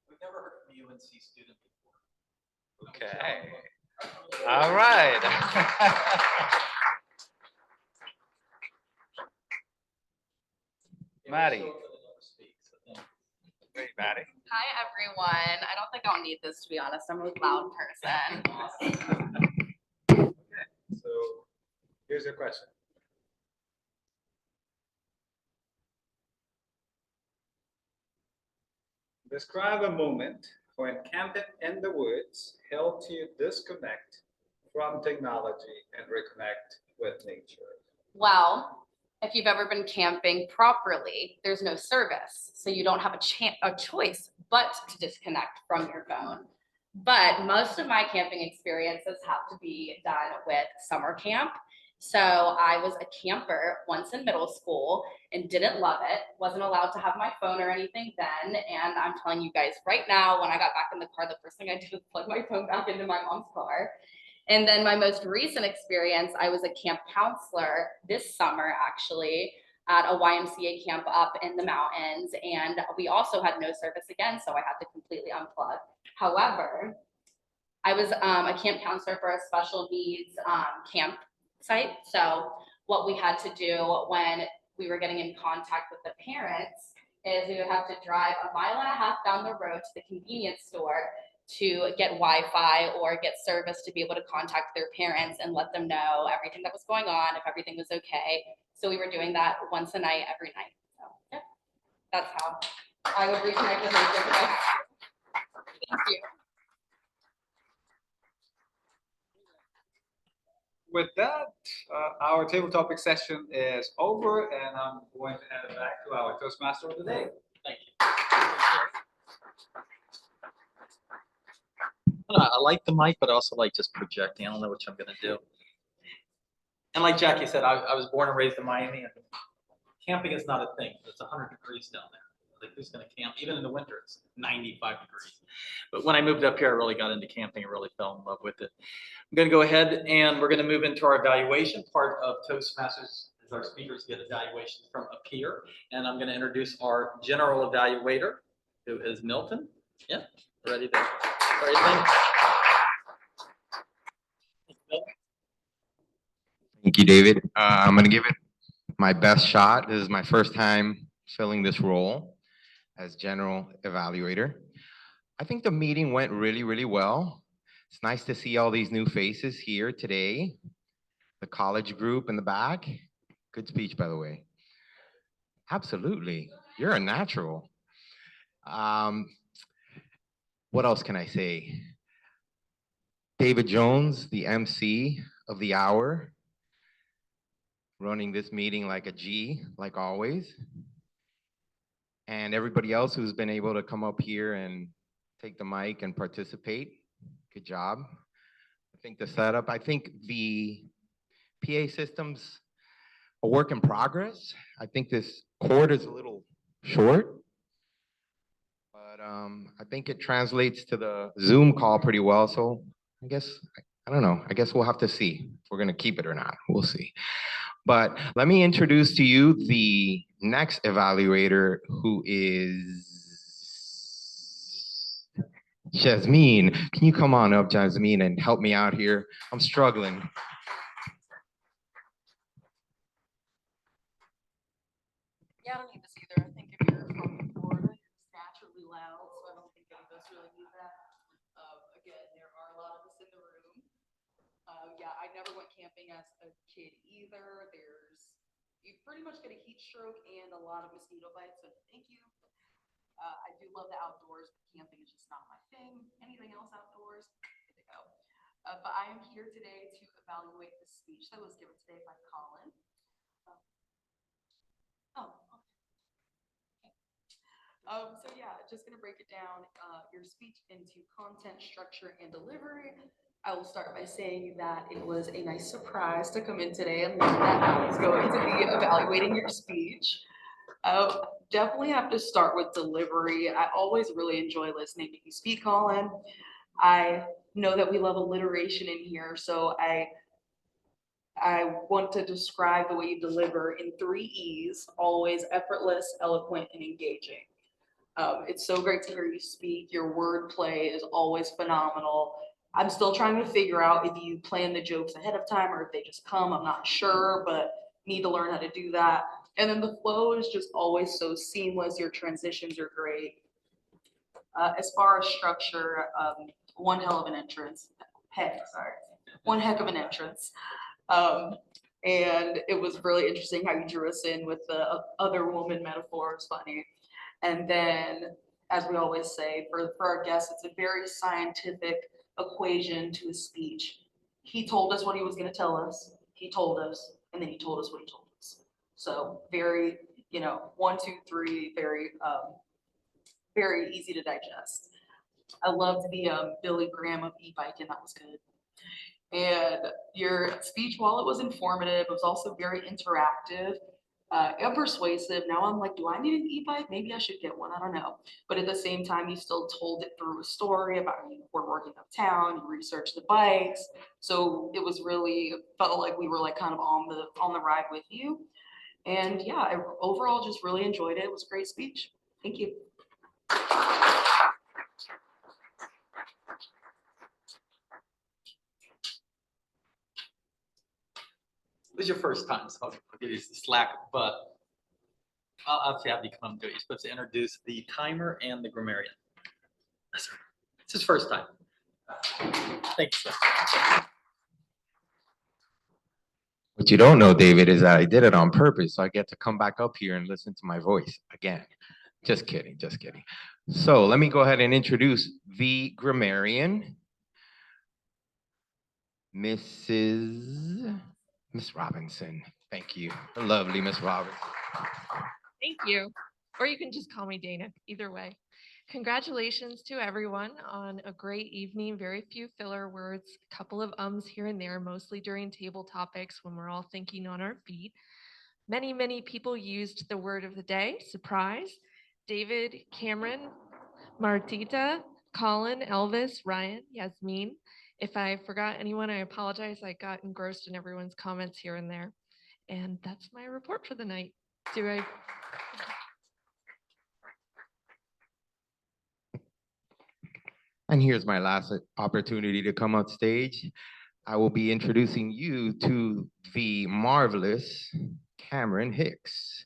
We've never heard from a UNC student before. Okay. All right. Maddie. Great, Maddie. Hi, everyone. I don't think I'll need this, to be honest. I'm a loud person. So here's your question. Describe a moment when camping in the woods helped you disconnect from technology and reconnect with nature. Well, if you've ever been camping properly, there's no service. So you don't have a choice but to disconnect from your phone. But most of my camping experiences have to be done with summer camp. So I was a camper once in middle school and didn't love it. Wasn't allowed to have my phone or anything then. And I'm telling you guys right now, when I got back in the car, the first thing I did was plug my phone back into my mom's car. And then my most recent experience, I was a camp counselor this summer, actually, at a YMCA camp up in the mountains. And we also had no service again, so I had to completely unplug. However, I was a camp counselor for a special needs campsite. So what we had to do when we were getting in contact with the parents is we would have to drive 1.5 miles down the road to the convenience store to get Wi-Fi or get service to be able to contact their parents and let them know everything that was going on, if everything was okay. So we were doing that once a night, every night. So yeah, that's how I would reconnect with nature if I had to. Thank you. With that, our table topic session is over, and I'm going to hand it back to our Toastmaster of the day. Thank you. I like the mic, but I also like just projecting. I don't know which I'm going to do. And like Jackie said, I was born and raised in Miami, and camping is not a thing. It's 100 degrees down there. Like, who's going to camp? Even in the winter, it's 95 degrees. But when I moved up here, I really got into camping and really fell in love with it. I'm going to go ahead and we're going to move into our evaluation part of Toastmasters. As our speakers get evaluations from up here, and I'm going to introduce our general evaluator, who is Milton. Yeah, ready to. Thank you, David. I'm going to give it my best shot. This is my first time filling this role as general evaluator. I think the meeting went really, really well. It's nice to see all these new faces here today. The college group in the back. Good speech, by the way. Absolutely. You're a natural. What else can I say? David Jones, the MC of the hour, running this meeting like a G, like always. And everybody else who's been able to come up here and take the mic and participate. Good job. I think the setup, I think the PA system's a work in progress. I think this cord is a little short, but I think it translates to the Zoom call pretty well. So I guess, I don't know, I guess we'll have to see if we're gonna keep it or not. We'll see. But let me introduce to you the next evaluator, who is Jasmine. Can you come on up, Jasmine, and help me out here? I'm struggling. Yeah, I don't need this either. I think if you're from Florida, you're just naturally loud, so I don't think any of us really need that. Again, there are a lot of us in the room. Yeah, I never went camping as a kid either. You pretty much get a heat stroke and a lot of mosquito bites, so thank you. I do love the outdoors, but camping is just not my thing. Anything else outdoors, good to go. But I am here today to evaluate the speech that was given today by Colin. So yeah, just gonna break it down, your speech into content, structure, and delivery. I will start by saying that it was a nice surprise to come in today and learn that I was going to be evaluating your speech. Definitely have to start with delivery. I always really enjoy listening to you speak, Colin. I know that we love alliteration in here, so I want to describe the way you deliver in 3 E's, always effortless, eloquent, and engaging. It's so great to hear you speak. Your wordplay is always phenomenal. I'm still trying to figure out if you plan the jokes ahead of time or if they just come. I'm not sure, but need to learn how to do that. And then the flow is just always so seamless. Your transitions are great. As far as structure, one hell of an entrance. One heck of an entrance. And it was really interesting how you drew us in with the other woman metaphor. It's funny. And then, as we always say, for our guests, it's a very scientific equation to a speech. He told us what he was going to tell us. He told us, and then he told us what he told us. So very, 1, 2, 3, very easy to digest. I loved the Billy Graham of e-biking. That was good. And your speech, while it was informative, it was also very interactive. And persuasive. Now I'm like, do I need an e-bike? Maybe I should get one. I don't know. But at the same time, you still told it through a story about we're working uptown. You researched the bikes, so it was really felt like we were like kind of on the ride with you. And yeah, I overall just really enjoyed it. It was a great speech. Thank you. This is your first time, so I'll give you the slack, but I'll have you come up to it. You're supposed to introduce the timer and the grammarian. It's his first time. Thank you, sir. What you don't know, David, is that I did it on purpose, so I get to come back up here and listen to my voice again. Just kidding, just kidding. So let me go ahead and introduce the grammarian, Miss Robinson. Thank you. The lovely Miss Robinson. Thank you. Or you can just call me Dana, either way. Congratulations to everyone on a great evening. Very few filler words, a couple of ums here and there, mostly during table topics when we're all thinking on our feet. Many, many people used the word of the day, surprise. David, Cameron, Martita, Colin, Elvis, Ryan, Yasmin. If I forgot anyone, I apologize. I got engrossed in everyone's comments here and there. And that's my report for the night. And here's my last opportunity to come on stage. I will be introducing you to the marvelous Cameron Hicks.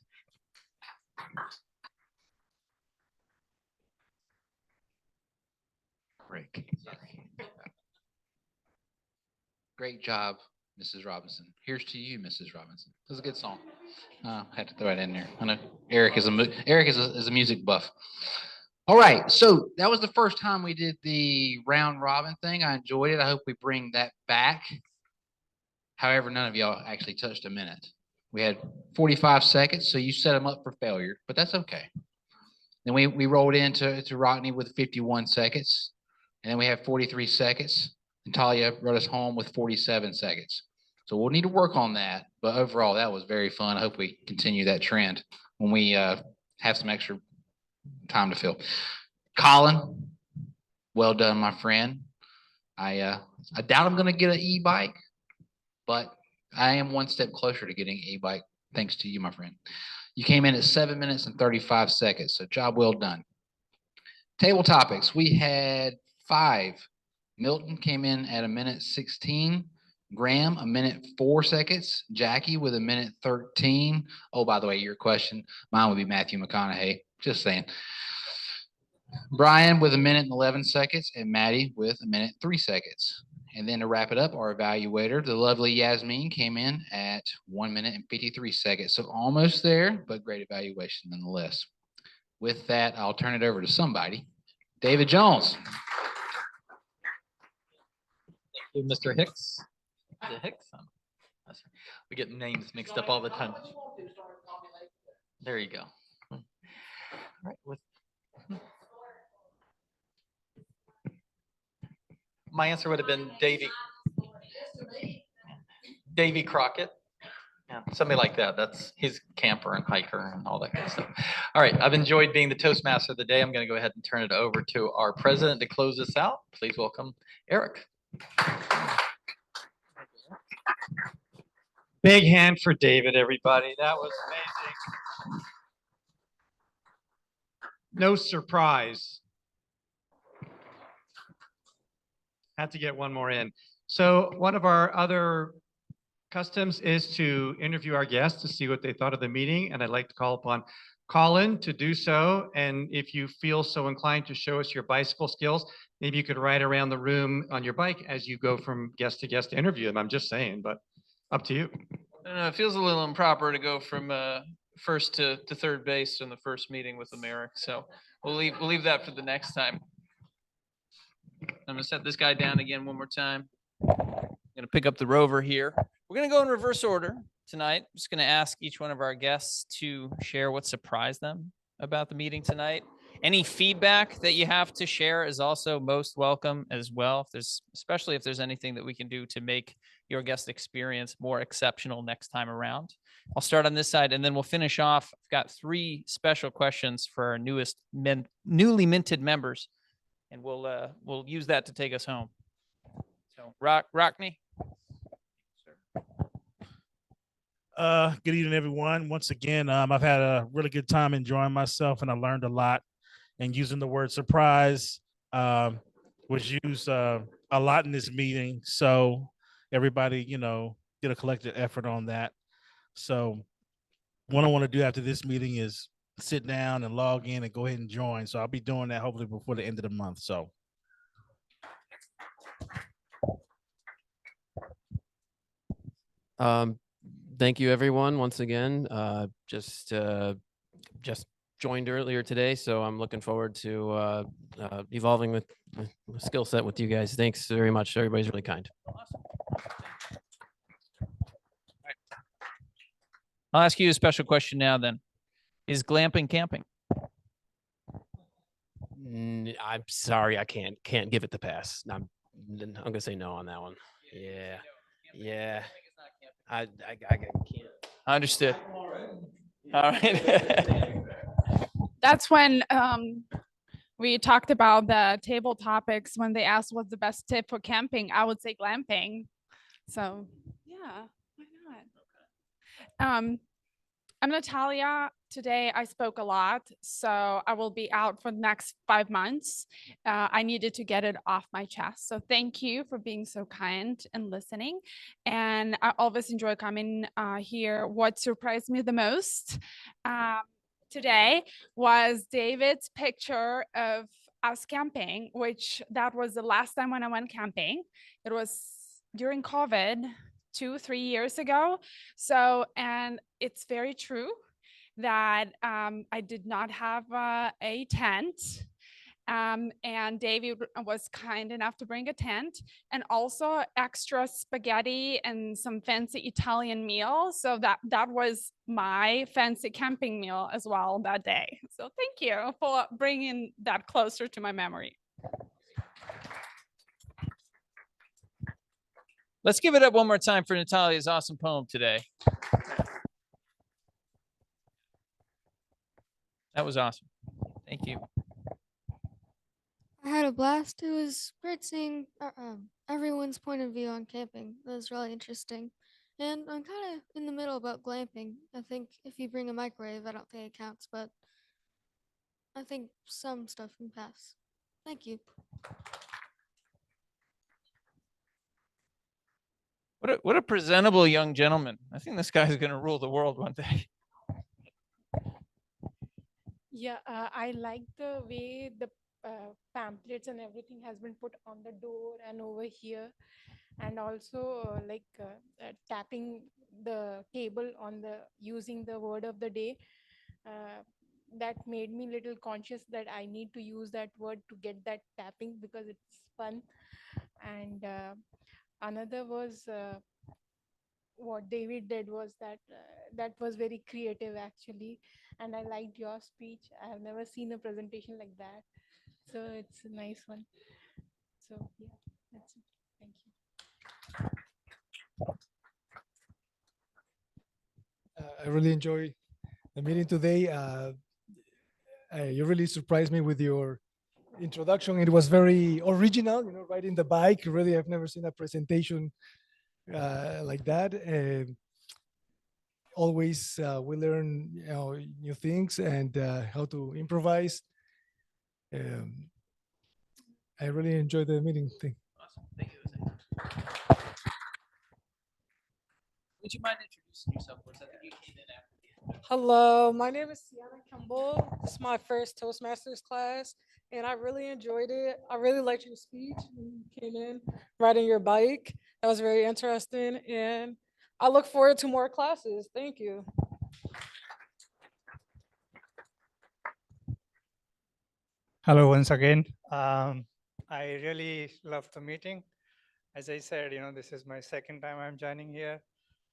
Break. Great job, Mrs. Robinson. Here's to you, Mrs. Robinson. This is a good song. Had to throw it in there. I know Eric is a music buff. All right, so that was the first time we did the round robin thing. I enjoyed it. I hope we bring that back. However, none of y'all actually touched a minute. We had 45 seconds, so you set them up for failure, but that's okay. Then we rolled into Rockney with 51 seconds, and then we have 43 seconds, and Talia brought us home with 47 seconds. So we'll need to work on that, but overall, that was very fun. I hope we continue that trend when we have some extra time to fill. Colin, well done, my friend. I doubt I'm going to get an e-bike, but I am one step closer to getting an e-bike thanks to you, my friend. You came in at 7 minutes and 35 seconds, so job well done. Table topics, we had 5. Milton came in at 1:16. Graham, 1:04 seconds. Jackie with 1:13. Oh, by the way, your question, mine would be Matthew McConaughey. Just saying. Brian with 1:11 seconds, and Maddie with 1:03 seconds. And then to wrap it up, our evaluator, the lovely Yasmin, came in at 1 minute and 53 seconds. So almost there, but great evaluation nonetheless. With that, I'll turn it over to somebody. David Jones. Thank you, Mr. Hicks. Is it Hicks? We get names mixed up all the time. There you go. All right. My answer would have been Davy Crockett. Yeah, somebody like that. He's a camper and hiker and all that kind of stuff. All right, I've enjoyed being the Toastmaster of the day. I'm going to go ahead and turn it over to our president to close this out. Please welcome Eric. Big hand for David, everybody. That was amazing. No surprise. Had to get one more in. So one of our other customs is to interview our guests to see what they thought of the meeting, and I'd like to call upon Colin to do so. And if you feel so inclined to show us your bicycle skills, maybe you could ride around the room on your bike as you go from guest to guest to interview them. I'm just saying, but up to you. I don't know, it feels a little improper to go from first to third base in the first meeting with Americ. So we'll leave that for the next time. I'm gonna set this guy down again one more time. I'm gonna pick up the rover here. We're gonna go in reverse order tonight. I'm just gonna ask each one of our guests to share what surprised them about the meeting tonight. Any feedback that you have to share is also most welcome as well. Especially if there's anything that we can do to make your guest experience more exceptional next time around. I'll start on this side and then we'll finish off. I've got 3 special questions for our newly minted members, and we'll use that to take us home. So Rockney. Good evening, everyone. Once again, I've had a really good time enjoying myself, and I learned a lot. And using the word surprise was used a lot in this meeting. So everybody, did a collective effort on that. So what I want to do after this meeting is sit down and log in and go ahead and join. So I'll be doing that hopefully before the end of the month. So. Thank you, everyone, once again. Just joined earlier today, so I'm looking forward to evolving with skill set with you guys. Thanks very much. Everybody's really kind. I'll ask you a special question now then. Is glamping camping? I'm sorry, I can't give it the pass. I'm gonna say no on that one. Yeah. I can't. Understood. All right. That's when we talked about the table topics. When they asked what's the best tip for camping, I would say glamping. So yeah, why not? I'm Natalia. Today I spoke a lot, so I will be out for the next 5 months. I needed to get it off my chest. So thank you for being so kind and listening. And I always enjoy coming here. What surprised me the most today was David's picture of us camping, which that was the last time when I went camping. It was during COVID 2-3 years ago. So, and it's very true that I did not have a tent. And David was kind enough to bring a tent and also extra spaghetti and some fancy Italian meal. So that was my fancy camping meal as well that day. So thank you for bringing that closer to my memory. Let's give it up one more time for Natalia's awesome poem today. That was awesome. Thank you. I had a blast. It was great seeing everyone's point of view on camping. It was really interesting. And I'm kind of in the middle about glamping. I think if you bring a microwave, I don't think it counts, but I think some stuff can pass. Thank you. What a presentable young gentleman. I think this guy's going to rule the world one day. Yeah, I like the way the pamphlets and everything has been put on the door and over here, and also tapping the table on the using the word of the day. That made me little conscious that I need to use that word to get that tapping because it's fun. And another was what David did was that that was very creative actually, and I liked your speech. I have never seen a presentation like that, so it's a nice one. So yeah, that's it. Thank you. I really enjoy the meeting today. You really surprised me with your introduction. It was very original, riding the bike. Really, I've never seen a presentation like that. Always we learn new things and how to improvise. I really enjoyed the meeting. Awesome. Thank you. Would you mind introducing yourself for us? I think you came in after the end. Hello, my name is Sienna Kimball. This is my first Toastmasters class, and I really enjoyed it. I really liked your speech when you came in riding your bike. That was very interesting, and I look forward to more classes. Thank you. Hello once again. I really loved the meeting. As I said, this is my second time I'm joining here.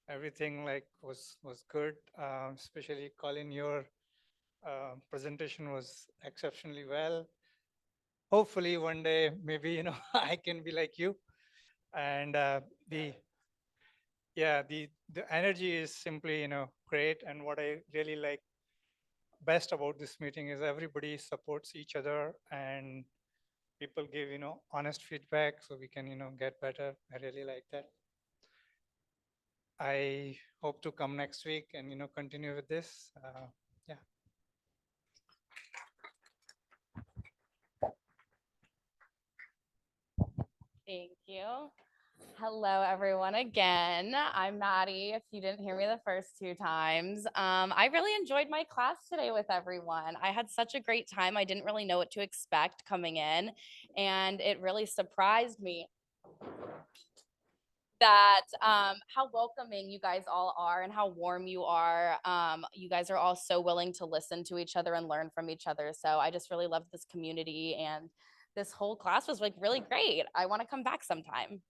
Everything was good, especially Colin, your presentation was exceptionally well. Hopefully one day, maybe, I can be like you. And the energy is simply, great. And what I really like best about this meeting is everybody supports each other and people give, honest feedback so we can, get better. I really like that. I hope to come next week and, continue with this. Yeah. Thank you. Hello, everyone. Again, I'm Maddie. If you didn't hear me the first 2 times, I really enjoyed my class today with everyone. I had such a great time. I didn't really know what to expect coming in, and it really surprised me that how welcoming you guys all are and how warm you are. You guys are all so willing to listen to each other and learn from each other. So I just really love this community, and this whole class was really great. I want to come back sometime.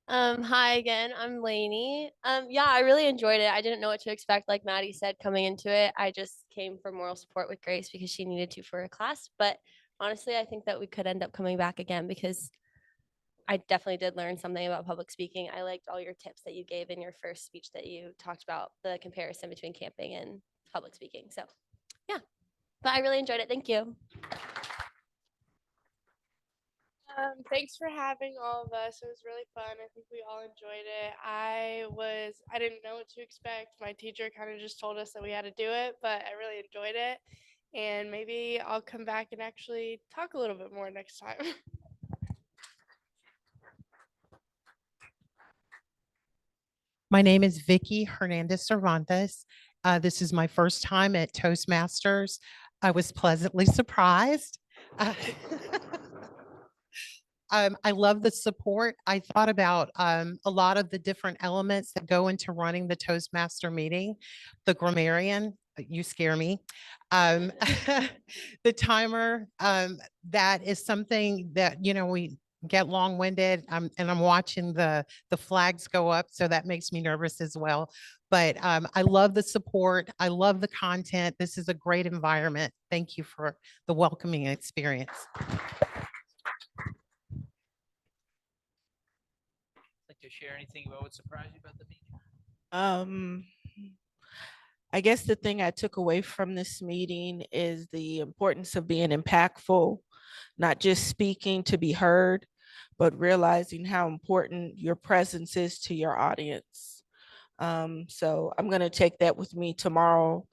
Hi again, I'm Lainey. Yeah, I really enjoyed it. I didn't know what to expect, like Maddie said, coming into it. I just came for moral support with Grace because she needed to for a class. But honestly, I think that we could end up coming back again because I definitely did learn something about public speaking. I liked all your tips that you gave in your first speech that you talked about the comparison between camping and public speaking. So yeah, but I really enjoyed it. Thank you. Thanks for having all of us. It was really fun. I think we all enjoyed it. I didn't know what to expect. My teacher kind of just told us that we had to do it, but I really enjoyed it. And maybe I'll come back and actually talk a little bit more next time. My name is Vicky Hernandez Cervantes. This is my first time at Toastmasters. I was pleasantly surprised. Uh, I love the support. I thought about a lot of the different elements that go into running the Toastmaster meeting. The grammarian, you scare me. Um, the timer, that is something that, we get long-winded, and I'm watching the flags go up, so that makes me nervous as well. But I love the support. I love the content. This is a great environment. Thank you for the welcoming experience. Like to share anything about what surprised you about the meeting? I guess the thing I took away from this meeting is the importance of being impactful, not just speaking to be heard, but realizing how important your presence is to your audience. So I'm going to take that with me tomorrow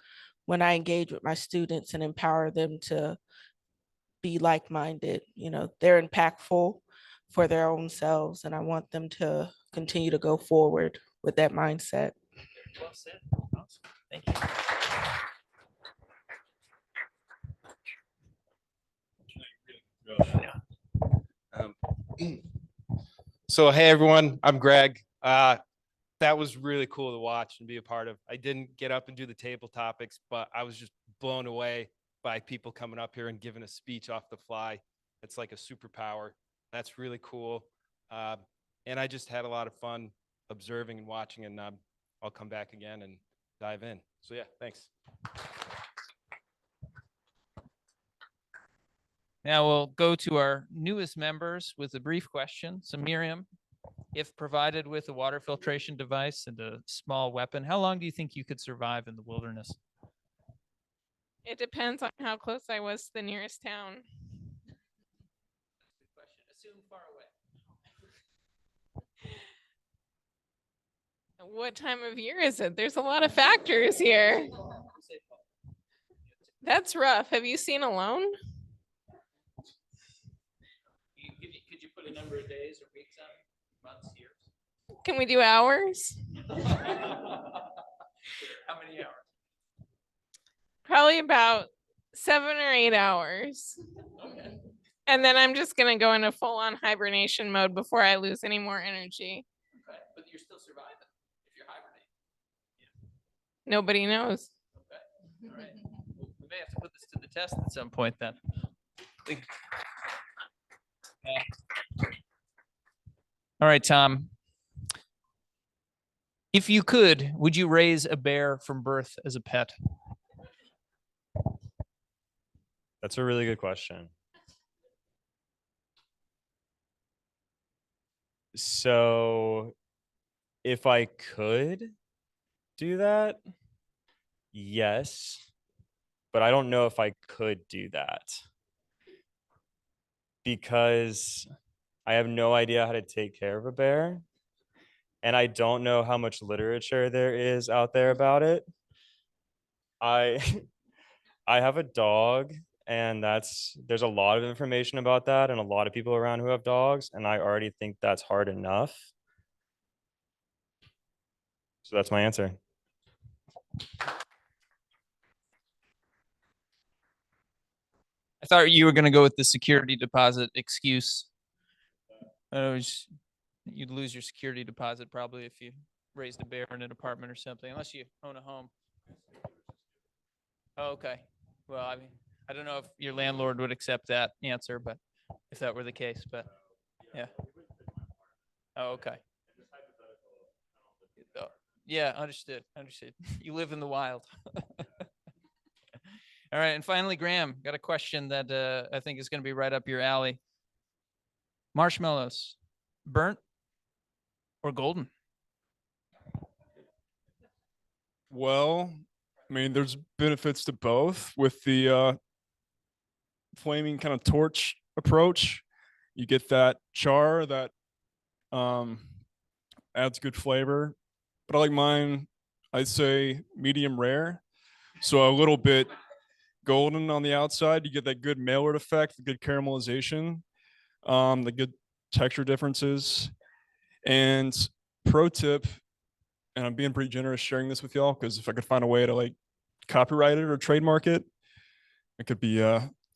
when I engage with my students and empower them to be like-minded. They're impactful for their own selves, and I want them to continue to go forward with that mindset. Well said. Awesome. Thank you. So, hey, everyone, I'm Greg. That was really cool to watch and be a part of. I didn't get up and do the table topics, but I was just blown away by people coming up here and giving a speech off the fly. It's like a superpower. That's really cool. And I just had a lot of fun observing and watching, and I'll come back again and dive in. So, yeah, thanks. Now we'll go to our newest members with a brief question. So Miriam, if provided with a water filtration device and a small weapon, how long do you think you could survive in the wilderness? It depends on how close I was to the nearest town. Assume far away. What time of year is it? There's a lot of factors here. That's rough. Have you seen Alone? Could you put a number of days or weeks on, months, years? Can we do hours? How many hours? Probably about 7 or 8 hours. Okay. And then I'm just going to go into full-on hibernation mode before I lose any more energy. Okay, but you're still surviving if you're hibernating. Nobody knows. Okay. All right. Well, we may have to put this to the test at some point then. All right, Tom. If you could, would you raise a bear from birth as a pet? That's a really good question. So if I could do that, yes, but I don't know if I could do that because I have no idea how to take care of a bear, and I don't know how much literature there is out there about it. I have a dog, and there's a lot of information about that and a lot of people around who have dogs, and I already think that's hard enough. So that's my answer. I thought you were going to go with the security deposit excuse. You'd lose your security deposit probably if you raised a bear in an apartment or something, unless you own a home. Oh, okay. Well, I mean, I don't know if your landlord would accept that answer, but if that were the case, but yeah. Oh, okay. Oh, yeah, understood. Understood. You live in the wild. All right. And finally, Graham, got a question that I think is going to be right up your alley. Marshmallows, burnt or golden? Well, I mean, there's benefits to both with the flaming kind of torch approach. You get that char that adds good flavor. But I like mine, I'd say medium rare. So a little bit golden on the outside. You get that good Maillard effect, the good caramelization, the good texture differences. And pro tip, and I'm being pretty generous sharing this with y'all, because if I could find a way to like copyright it or trademark it, it could be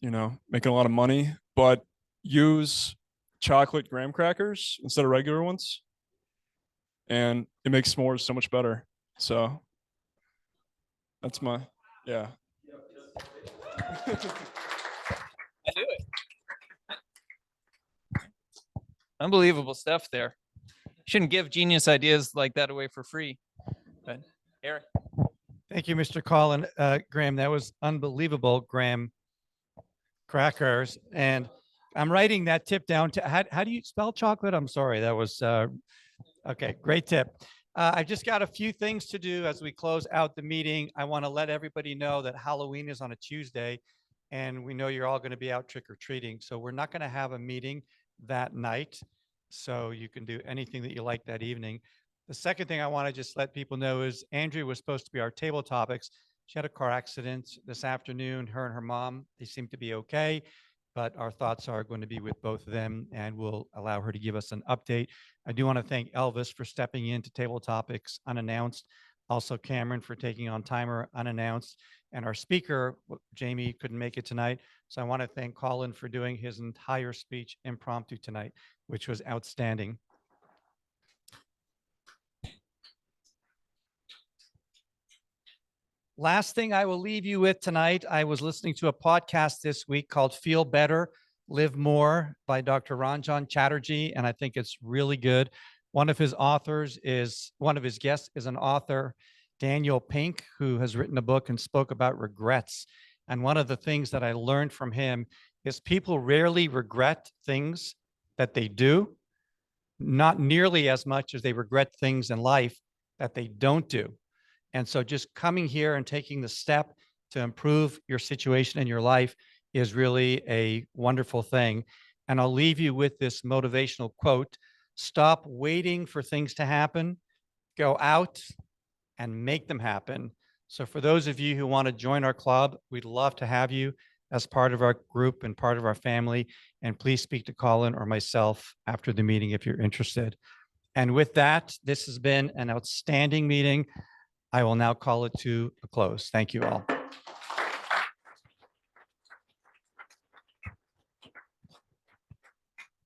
making a lot of money. But use chocolate graham crackers instead of regular ones, and it makes s'mores so much better. So that's my yeah. I knew it. Unbelievable stuff there. Shouldn't give genius ideas like that away for free. But Eric. Thank you, Mr. Collin. Graham, that was unbelievable, Graham crackers. And I'm writing that tip down to, how do you spell chocolate? I'm sorry, that was, okay, great tip. I've just got a few things to do as we close out the meeting. I want to let everybody know that Halloween is on a Tuesday, and we know you're all going to be out trick-or-treating. So we're not going to have a meeting that night. So you can do anything that you like that evening. The second thing I want to just let people know is Andrea was supposed to be our table topics. She had a car accident this afternoon. Her and her mom, they seem to be okay, but our thoughts are going to be with both of them, and we'll allow her to give us an update. I do want to thank Elvis for stepping into table topics unannounced. Also Cameron for taking on timer unannounced. And our speaker, Jamie, couldn't make it tonight. So I want to thank Colin for doing his entire speech impromptu tonight, which was outstanding. Last thing I will leave you with tonight, I was listening to a podcast this week called Feel Better, Live More by Dr. Ranjan Chatterjee, and I think it's really good. One of his guests is an author, Daniel Pink, who has written a book and spoke about regrets. And one of the things that I learned from him is people rarely regret things that they do, not nearly as much as they regret things in life that they don't do. And so just coming here and taking the step to improve your situation in your life is really a wonderful thing. And I'll leave you with this motivational quote: stop waiting for things to happen, go out and make them happen. So for those of you who want to join our club, we'd love to have you as part of our group and part of our family. And please speak to Colin or myself after the meeting if you're interested. And with that, this has been an outstanding meeting. I will now call it to a close. Thank you all.